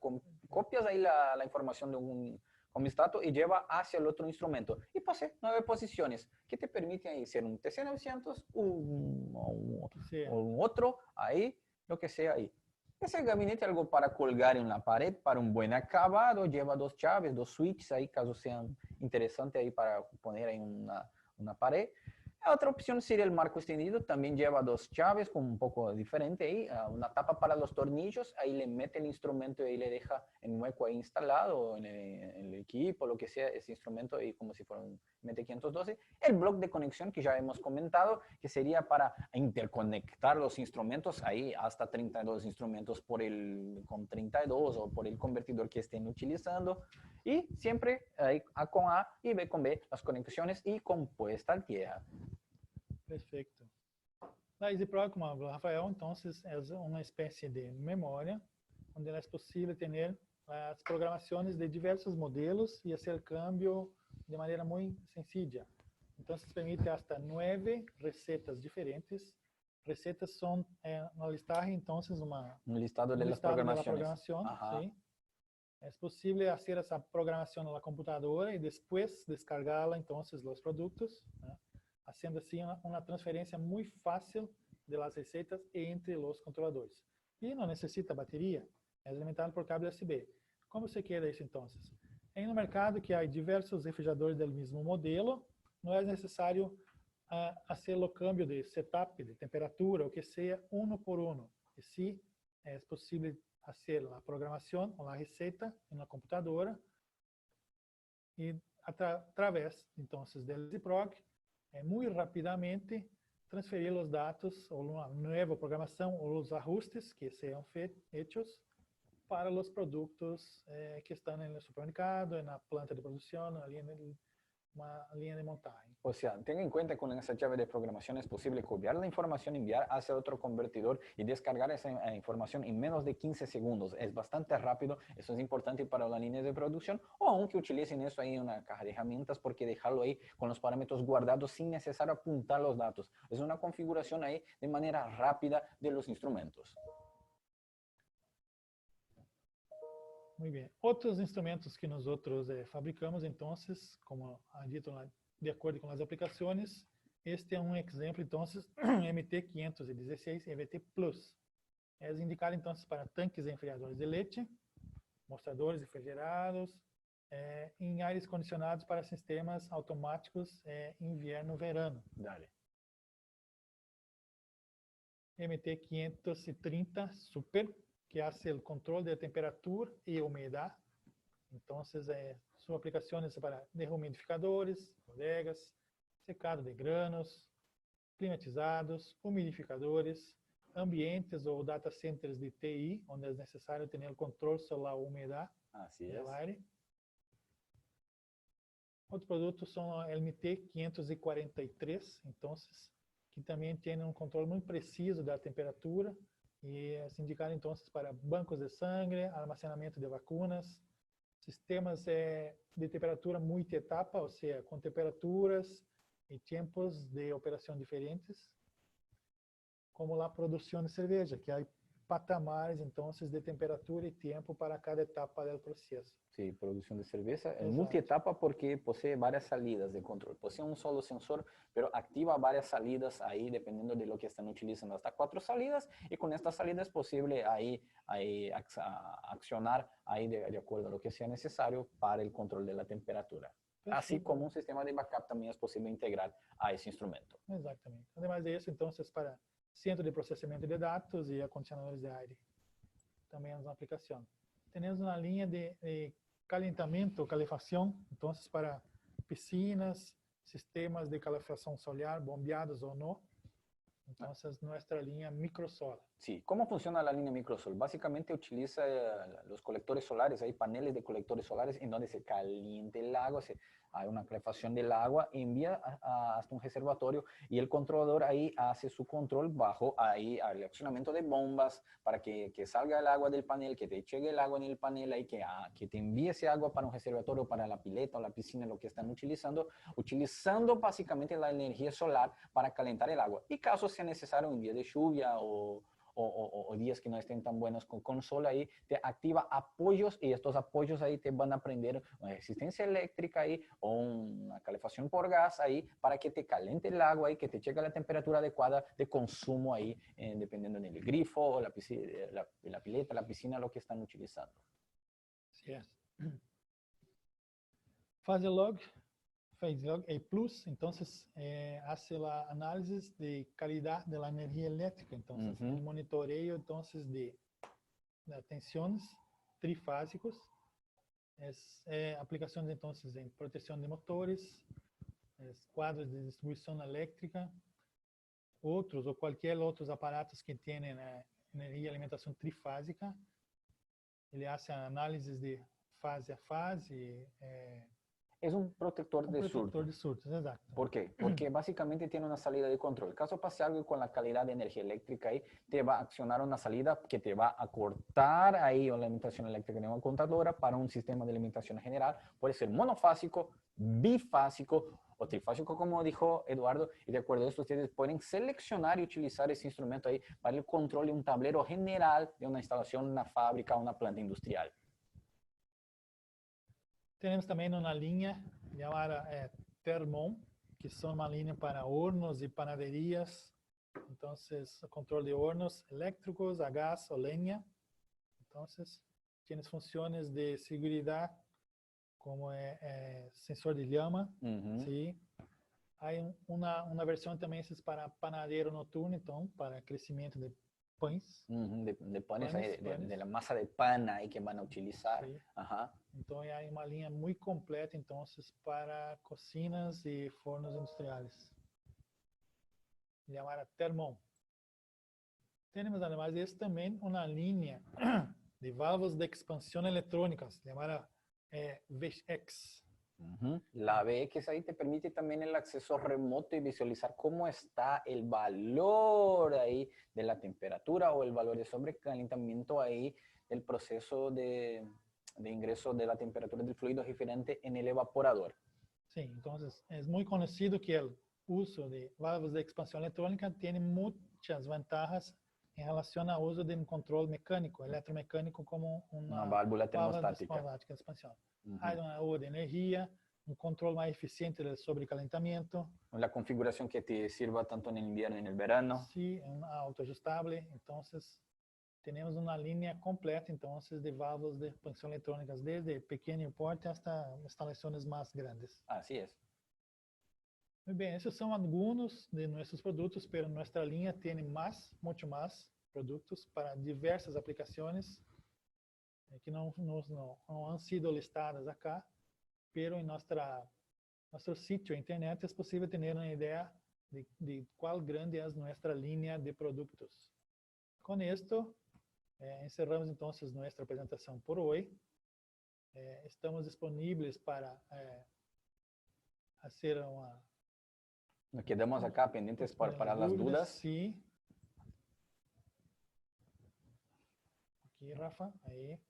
copias ahí la información de un homeostato y lleva hacia el otro instrumento. Y pase 9 posiciones que te permiten ahí ser un TC900 o un otro, ahí, lo que sea ahí. Ese gabinete es algo para colgar en la pared, para un buen acabado. Lleva 2 llaves, 2 switches ahí, caso sean interesantes ahí para poner ahí una pared. Otra opción sería el marco extendido, también lleva 2 llaves con un poco diferente ahí, una tapa para los tornillos, ahí le mete el instrumento y ahí le deja el hueco ahí instalado en el equipo, lo que sea, ese instrumento ahí como si fuera un MT512. El bloque de conexión que ya hemos comentado, que sería para interconectar los instrumentos, ahí hasta 32 instrumentos con 32 o por el convertidor que estén utilizando. Y siempre ahí A con A y B con B, las conexiones y compuesta al tierra. Perfeito. A EasyProg, como falou Rafael, então, é uma espécie de memória, onde é possível ter as programações de diversos modelos e fazer câmbio de maneira muito sencilla. Então, permite hasta 9 receitas diferentes. Receitas são uma listagem, então, um listado das programações. Sim. É possível fazer essa programação na computadora e depois descargá-la, então, os produtos, né? Haciendo assim uma transferência muito fácil das receitas entre os controladores. E não necessita bateria, é alimentado por cabo USB. Como você quer isso, então? Em um mercado que há diversos refrigeradores do mesmo modelo, não é necessário fazer o câmbio de setup, de temperatura, o que seja, um por um. que sí es posible hacer la programación o la receta en la computadora y a través entonces del EasyProg, muy rápidamente transferir los datos o una nueva programación o los ajustes que sean hechos para los productos que están en el supermercado, en la planta de producción, una línea de montaje. O sea, tenga en cuenta que con esa llave de programación es posible copiar la información, enviar hacia otro convertidor y descargar esa información en menos de 15 segundos. Es bastante rápido, eso es importante para la línea de producción, o aunque utilicen eso ahí en una caja de herramientas, porque dejarlo ahí con los parámetros guardados sin necesario apuntar los datos. Es una configuración ahí de manera rápida de los instrumentos. Muy bien. Otros instrumentos que nosotros fabricamos, entonces, como ha dicho, de acuerdo con las aplicaciones, este es un ejemplo, entonces, MT516 EVT Plus. Es indicado, entonces, para tanques enfriadores de leche, mostradores refrigerados, em ares condicionados para sistemas automáticos inverno-verano. Dale. MT530 Super, que hace el control de temperatura y humedad. Entonces, su aplicación es para deshumidificadores, bodegas, secado de granos, climatizados, humidificadores, ambientes o data centers de TI, onde é necessário ter o controle sobre a umidade do aire. Outros produtos são o MT543, então, que também tem um controle muito preciso da temperatura e é indicado, então, para bancos de sangue, armazenamento de vacunas, sistemas de temperatura multi-etapa, ou seja, com temperaturas e tempos de operação diferentes, como a produção de cerveja, que há patamares, então, de temperatura e tempo para cada etapa do processo. Sí, producción de cerveza. Es multietapa porque posee varias salidas de control. Posee un solo sensor, pero activa varias salidas ahí dependiendo de lo que están utilizando. Hasta 4 salidas y con estas salidas es posible ahí accionar ahí de acuerdo a lo que sea necesario para el control de la temperatura. Perfeito. Así como un sistema de backup también es posible integrar a ese instrumento. Exatamente. Además de isso, então, para centro de processamento de dados e acondicionadores de aire. Também é uma aplicação. Temos uma linha de calentamento, calefação, então, para piscinas, sistemas de calefação solar, bombeados ou não. Então, nuestra línea Microsol. Sí, ¿cómo funciona la línea Microsol? Básicamente utiliza los colectores solares, hay paneles de colectores solares en donde se calienta el agua, hay una calefacción del agua, envía hasta un reservatorio y el controlador ahí hace su control bajo ahí el accionamiento de bombas para que salga el agua del panel, que te llegue el agua en el panel ahí, que te envíe ese agua para un reservatorio, para la pileta o la piscina, lo que están utilizando básicamente la energía solar para calentar el agua. Y caso sea necesario un día de lluvia o días que no estén tan buenos con sol ahí, te activa apoyos y estos apoyos ahí te van a prender una resistencia eléctrica ahí o una calefacción por gas ahí para que te caliente el agua y que te llegue a la temperatura adecuada de consumo ahí, dependiendo del grifo o la pileta, la piscina, lo que están utilizando. Así es. Phase Log A Plus, entonces, hace la análisis de calidad de la energía eléctrica, entonces, el monitoreo, entonces, de tensiones trifásicos, aplicaciones, entonces, en protección de motores, cuadros de distribución eléctrica, otros o cualquier otros aparatos que tienen energía y alimentación trifásica, él hace análisis de fase a fase, es un protector de surto. Protector de surtos, exacto. ¿Por qué? Porque básicamente tiene una salida de control. Caso pase algo con la calidad de energía eléctrica ahí, te va a accionar una salida que te va a cortar ahí la alimentación eléctrica de una contadora para un sistema de alimentación general. Puede ser monofásico, bifásico o trifásico, como dijo Eduardo. Y de acuerdo a esto, ustedes pueden seleccionar y utilizar ese instrumento ahí para el control de un tablero general de una instalación, una fábrica, una planta industrial. Temos também uma linha chamada Thermon, que são uma linha para hornos e panaderias. Então, controle de hornos elétricos, a gás ou lenha. Então, tem funções de segurança, como sensor de llama. Sim. Há uma versão também para panadeiro noturno, então, para crescimento de pães. De panes, Panes, de la masa de pan ahí que van a utilizar. Sí. Ajá. Então, é uma linha muito completa, então, para cocinas e fornos industriais. Llamada Thermon. Temos, además de isso, também uma linha de válvulas de expansão eletrônicas, llamada VX. La VX ahí te permite también el acceso remoto y visualizar cómo está el valor ahí de la temperatura o el valor de sobrecalentamiento ahí del proceso de ingreso de la temperatura del fluido referente en el evaporador. Sim, então é muito conhecido que o uso de válvulas de expansão eletrônica tem muitas vantagens em relação ao uso de um controle mecânico, eletromecânico, como uma válvula termostática. De expansão. Há um ahorro de energia, um controle mais eficiente do sobrecalentamento. La configuración que te sirva tanto en el invierno y en el verano. Sí, autoajustable. Entonces, tenemos una línea completa entonces de válvulas de expansión electrónicas desde pequeño porte hasta instalaciones más grandes. Así es. Muy bien, esos son algunos de nuestros productos, pero nuestra línea tiene mucho más productos para diversas aplicaciones que no han sido listadas acá, pero en nuestro sitio internet es posible tener una idea de cuál grande es nuestra línea de productos. Con esto, encerramos entonces nuestra presentación por hoy. Estamos disponibles para hacer una... Nos quedamos acá pendientes para las dudas. Sí. Aquí, Rafa, ahí.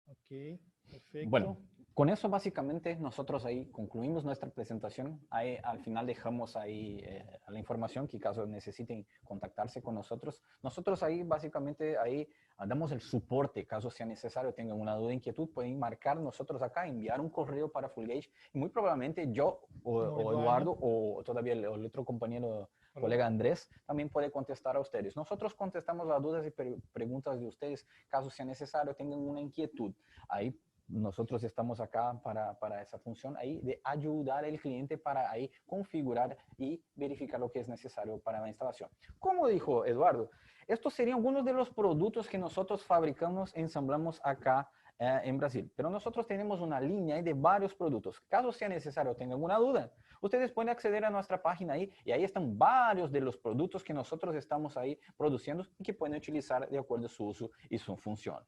Ok, perfecto. Bueno, con eso básicamente nosotros ahí concluimos nuestra presentación. Ahí al final dejamos ahí la información que caso necesiten contactarse con nosotros. Nosotros ahí básicamente ahí damos el soporte, caso sea necesario, tengan una duda, inquietud, pueden marcar nosotros acá, enviar un correo para Fullgage y muy probablemente yo o Eduardo o todavía el otro compañero, colega Andrés, también puede contestar a ustedes. Nosotros contestamos las dudas y preguntas de ustedes, caso sea necesario, tengan una inquietud. Ahí nosotros estamos acá para esa función ahí de ayudar al cliente para ahí configurar y verificar lo que es necesario para la instalación. Como dijo Eduardo, estos serían algunos de los productos que nosotros fabricamos, ensamblamos acá en Brasil. Pero nosotros tenemos una línea de varios productos. Caso sea necesario, tengan alguna duda, ustedes pueden acceder a nuestra página ahí y ahí están varios de los productos que nosotros estamos ahí produciendo y que pueden utilizar de acuerdo a su uso y su función.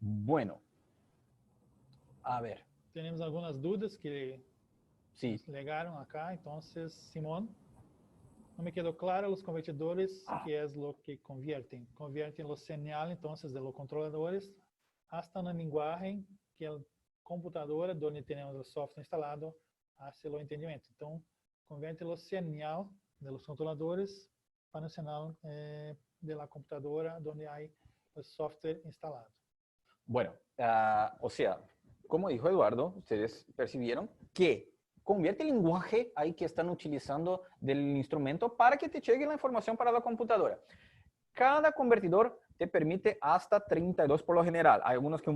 Bueno. A ver. Tenemos algunas dudas que sí. nos llegaron acá. Entonces, Simón, no me quedó claro los convertidores, qué es lo que convierten. Convierten los señales, entonces, de los controladores hasta una lenguaje que el computador, donde tenemos el software instalado, hace el entendimiento. Entonces, convierte los señales de los controladores para el señal de la computadora donde hay el software instalado. Bueno, o sea, como dijo Eduardo, ustedes percibieron que convierte el lenguaje ahí que están utilizando del instrumento para que te llegue la información para la computadora. Cada convertidor te permite hasta 32 por lo general. Hay algunos que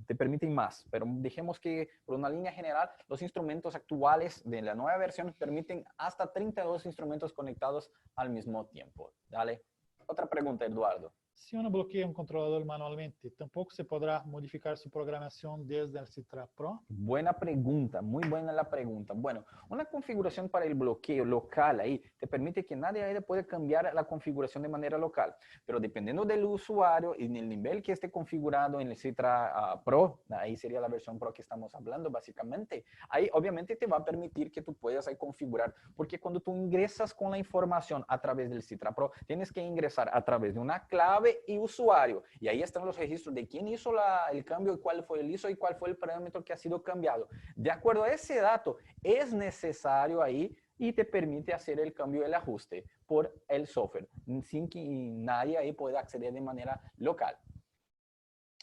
te permiten más, pero dejemos que por una línea general, los instrumentos actuales de la nueva versión permiten hasta 32 instrumentos conectados al mismo tiempo. Dale. Otra pregunta, Eduardo. Si uno bloquea un controlador manualmente, ¿tampoco se podrá modificar su programación desde el Citra Pro? Buena pregunta, muy buena la pregunta. Bueno, una configuración para el bloqueo local ahí te permite que nadie ahí puede cambiar la configuración de manera local, pero dependiendo del usuario y del nivel que esté configurado en el Citra Pro, ahí sería la versión Pro que estamos hablando básicamente, ahí obviamente te va a permitir que tú puedas ahí configurar, porque cuando tú ingresas con la información a través del Citra Pro, tienes que ingresar a través de una clave y usuario. Y ahí están los registros de quién hizo el cambio y cuál fue el ISO y cuál fue el parámetro que ha sido cambiado. De acuerdo a ese dato, es necesario ahí y te permite hacer el cambio y el ajuste por el software, sin que nadie ahí pueda acceder de manera local.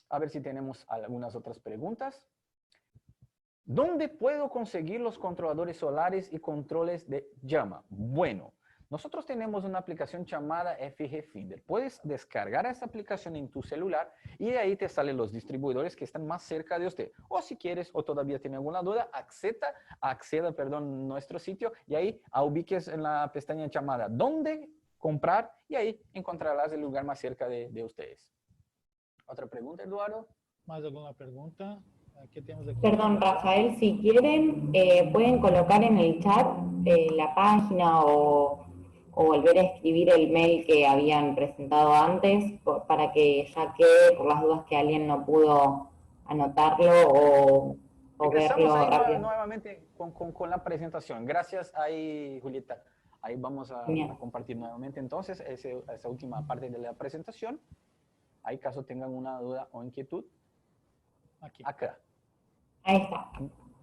A ver si tenemos algunas otras preguntas. ¿Dónde puedo conseguir los controladores solares y controles de llama? Bueno, nosotros tenemos una aplicación llamada FG Finder. Puedes descargar esta aplicación en tu celular y de ahí te salen los distribuidores que están más cerca de usted. O si quieres o todavía tiene alguna duda, acceda a nuestro sitio y ahí ubiques en la pestaña llamada ¿Dónde comprar y ahí encontrarás el lugar más cerca de ustedes. ¿Otra pregunta, Eduardo? ¿Más alguna pregunta? Aquí tenemos aquí. Perdón, Rafael, si quieren, pueden colocar en el chat la página o volver a escribir el mail que habían presentado antes para que ya quede por las dudas que alguien no pudo anotarlo o Empezamos verlo ahí rápido. nuevamente con la presentación. Gracias ahí, Julieta. Ahí vamos a compartir nuevamente entonces esa última parte de la presentación. Ahí caso tengan una duda o inquietud. Aquí. Acá. Ahí está.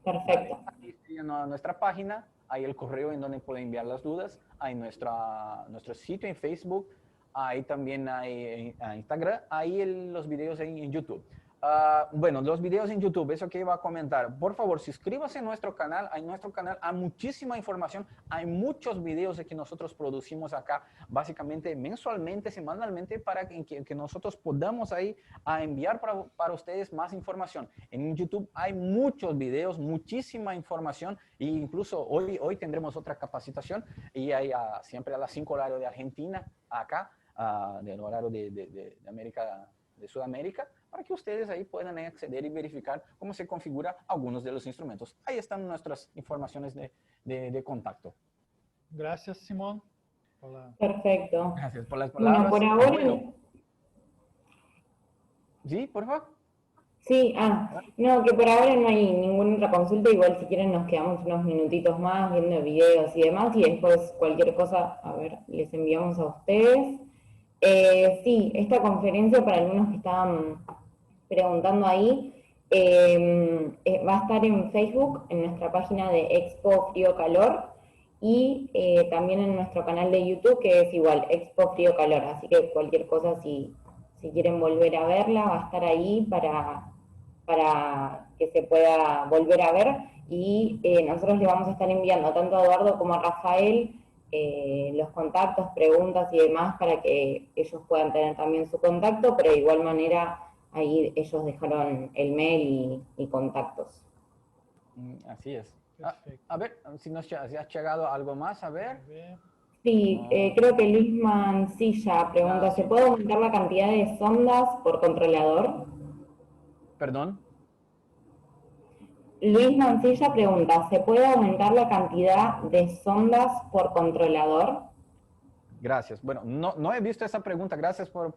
Perfecto. Aquí está nuestra página, hay el correo en donde pueden enviar las dudas, hay nuestro sitio en Facebook, ahí también hay Instagram, hay los videos en YouTube. Bueno, los videos en YouTube, eso que iba a comentar. Por favor, suscríbase a nuestro canal. En nuestro canal hay muchísima información. Hay muchos videos que nosotros producimos acá, básicamente mensualmente, semanalmente, para que nosotros podamos ahí enviar para ustedes más información. En YouTube hay muchos videos, muchísima información. E incluso hoy tendremos otra capacitación y hay siempre a las 5 horario de Argentina, acá, del horario de América, de Sudamérica, para que ustedes ahí puedan acceder y verificar cómo se configura algunos de los instrumentos. Ahí están nuestras informaciones de contacto. Gracias, Simón. Perfecto. Gracias por las palabras. Bueno, por ahora... Bueno. ¿Sí, por favor? Sí, no, que por ahora no hay ninguna otra consulta, igual si quieren nos quedamos unos minutitos más viendo videos y demás, y después cualquier cosa, a ver, les enviamos a ustedes. Sí, esta conferencia para algunos que estaban preguntando ahí, va a estar en Facebook, en nuestra página de Expo Frío Calor, y también en nuestro canal de YouTube, que es igual, Expo Frío Calor, así que cualquier cosa, si quieren volver a verla, va a estar ahí para que se pueda volver a ver, y nosotros le vamos a estar enviando tanto a Eduardo como a Rafael los contactos, preguntas y demás para que ellos puedan tener también su contacto, pero de igual manera ahí ellos dejaron el mail y contactos. Así es. A ver, si has llegado algo más, a ver. Sí, creo que Luis Mancilla pregunta, ¿se puede aumentar la cantidad de sondas por controlador? Perdón. Luis Mancilla pregunta, ¿se puede aumentar la cantidad de sondas por controlador? Gracias. Bueno, no he visto esa pregunta. Gracias por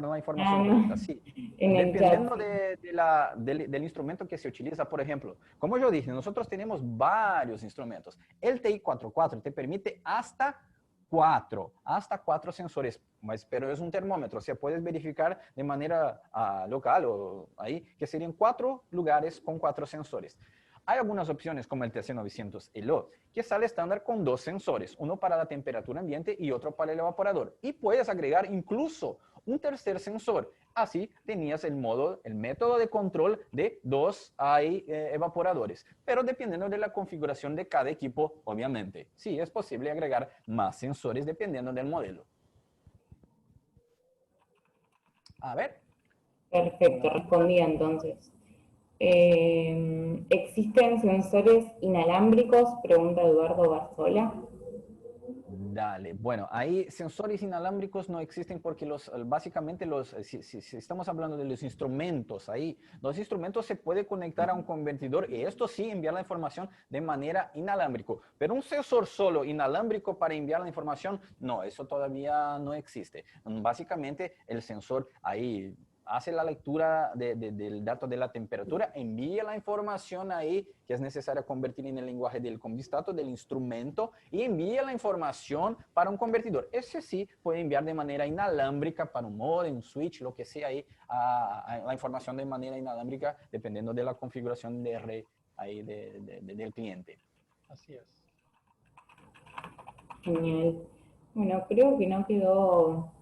la información. Sí. Dependiendo del instrumento que se utiliza, por ejemplo, como yo dije, nosotros tenemos varios instrumentos. El TI 44 te permite hasta cuatro sensores, pero es un termómetro. O sea, puedes verificar de manera local o ahí, que serían 4 lugares con 4 sensores. Hay algunas opciones como el TC900 ELO, que sale estándar con 2 sensores, uno para la temperatura ambiente y otro para el evaporador. Y puedes agregar incluso un tercer sensor. Así tenías el método de control de 2 evaporadores, pero dependiendo de la configuración de cada equipo, obviamente. Sí, es posible agregar más sensores dependiendo del modelo. A ver. Perfecto, respondía entonces. ¿Existen sensores inalámbricos? Pregunta Eduardo Barzola. Dale, bueno, ahí sensores inalámbricos no existen porque básicamente si estamos hablando de los instrumentos, ahí los instrumentos se puede conectar a un convertidor y esto sí enviar la información de manera inalámbrica, pero un sensor solo inalámbrico para enviar la información, no, eso todavía no existe. Básicamente el sensor ahí hace la lectura del dato de la temperatura, envía la información ahí que es necesaria convertir en el lenguaje del convistato del instrumento y envía la información para un convertidor. Ese sí puede enviar de manera inalámbrica para un modem, un switch, lo que sea ahí, la información de manera inalámbrica dependiendo de la configuración de red ahí del cliente. Así es. Genial. Bueno, creo que no quedó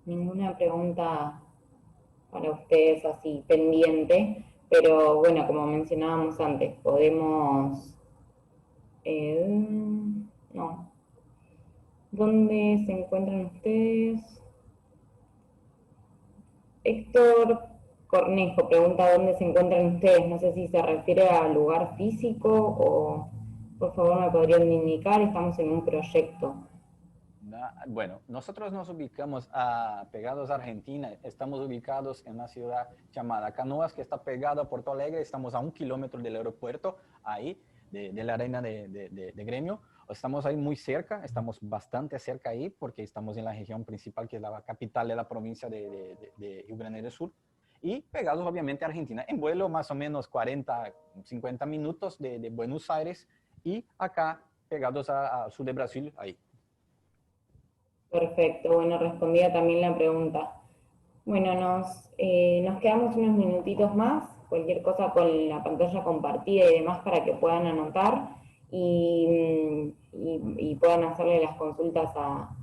ninguna pregunta para ustedes así pendiente, pero bueno, como mencionábamos antes, podemos... no. ¿Dónde se encuentran ustedes? Héctor Cornejo pregunta dónde se encuentran ustedes. No sé si se refiere al lugar físico o por favor me podrían indicar, estamos en un proyecto. Bueno, nosotros nos ubicamos pegados a Argentina. Estamos ubicados en una ciudad llamada Canoas, que está pegada a Porto Alegre. Estamos a 1 kilómetro del aeropuerto, ahí, de la arena de Gremio. Estamos ahí muy cerca, estamos bastante cerca ahí, porque estamos en la región principal, que es la capital de la provincia de Rio Grande do Sul. Y pegados, obviamente, a Argentina. En vuelo, más o menos 40, 50 minutos de Buenos Aires. Y acá, pegados al sur de Brasil, ahí. Perfecto, bueno, respondida también la pregunta. Bueno, nos quedamos unos minutitos más, cualquier cosa con la pantalla compartida y demás para que puedan anotar y puedan hacerle las consultas a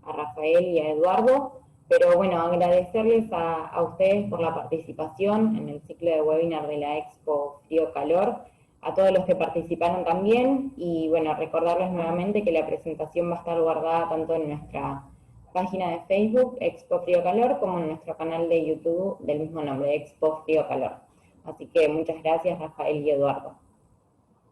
Rafael y a Eduardo. Pero bueno, agradecerles a ustedes por la participación en el ciclo de webinar de la Expo Frío Calor, a todos los que participaron también, y bueno, recordarles nuevamente que la presentación va a estar guardada tanto en nuestra página de Facebook, Expo Frío Calor, como en nuestro canal de YouTube del mismo nombre, Expo Frío Calor. Así que muchas gracias, Rafael y Eduardo.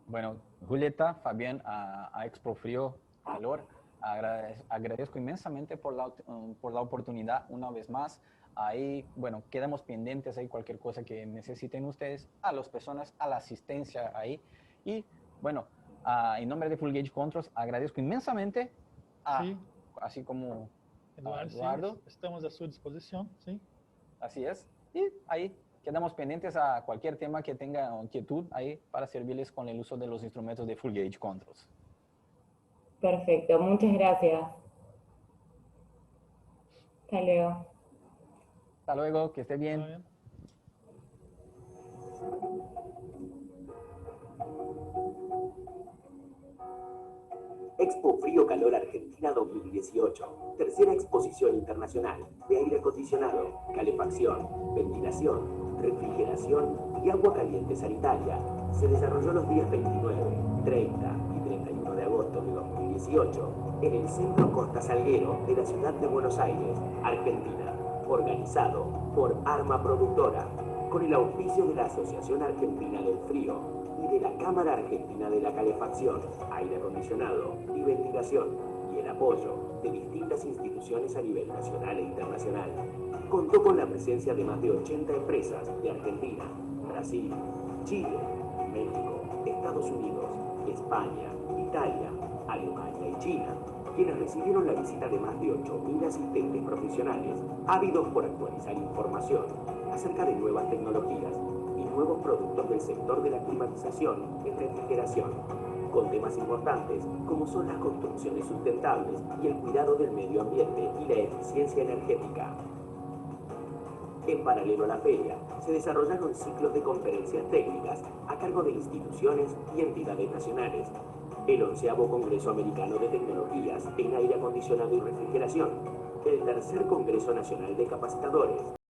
Bueno, Julieta, Fabián, a Expo Frío Calor, agradezco inmensamente por la oportunidad una vez más. Ahí, bueno, quedamos pendientes ahí cualquier cosa que necesiten ustedes, a las personas, a la asistencia ahí. Y bueno, en nombre de Full Gauge Controls, agradezco inmensamente Sí. así como Eduardo, sí, estamos a su disposición, ¿sí? Así es. Y ahí quedamos pendientes a cualquier tema que tenga inquietud ahí para servirles con el uso de los instrumentos de Full Gauge Controls. Perfecto, muchas gracias. Hasta luego. Hasta luego, que esté bien. Bien. Expo Frío Calor Argentina 2018. Tercera exposición internacional de aire acondicionado, calefacción, ventilación, refrigeración y agua caliente sanitaria. Se desarrolló los días 29, 30 y 31 de agosto de 2018 en el Centro Costa Salguero de la ciudad de Buenos Aires, Argentina. Organizado por Arma Productora, con el auspicio de la Asociación Argentina del Frío y de la Cámara Argentina de la Calefacción, Aire Acondicionado y Ventilación, y el apoyo de distintas instituciones a nivel nacional e internacional. Contó con la presencia de más de 80 empresas de Argentina, Brasil, Chile, México, Estados Unidos, España, Italia, Alemania y China, quienes recibieron la visita de más de 8.000 asistentes profesionales, ávidos por actualizar información acerca de nuevas tecnologías y nuevos productos del sector de la climatización y refrigeración, con temas importantes como son las construcciones sustentables y el cuidado del medio ambiente y la eficiencia energética. En paralelo a la feria, se desarrollaron ciclos de conferencias técnicas a cargo de instituciones y entidades nacionales, el 11º Congreso Americano de Tecnologías en Aire Acondicionado y Refrigeración, el 3er Congreso Nacional de Capacitadores,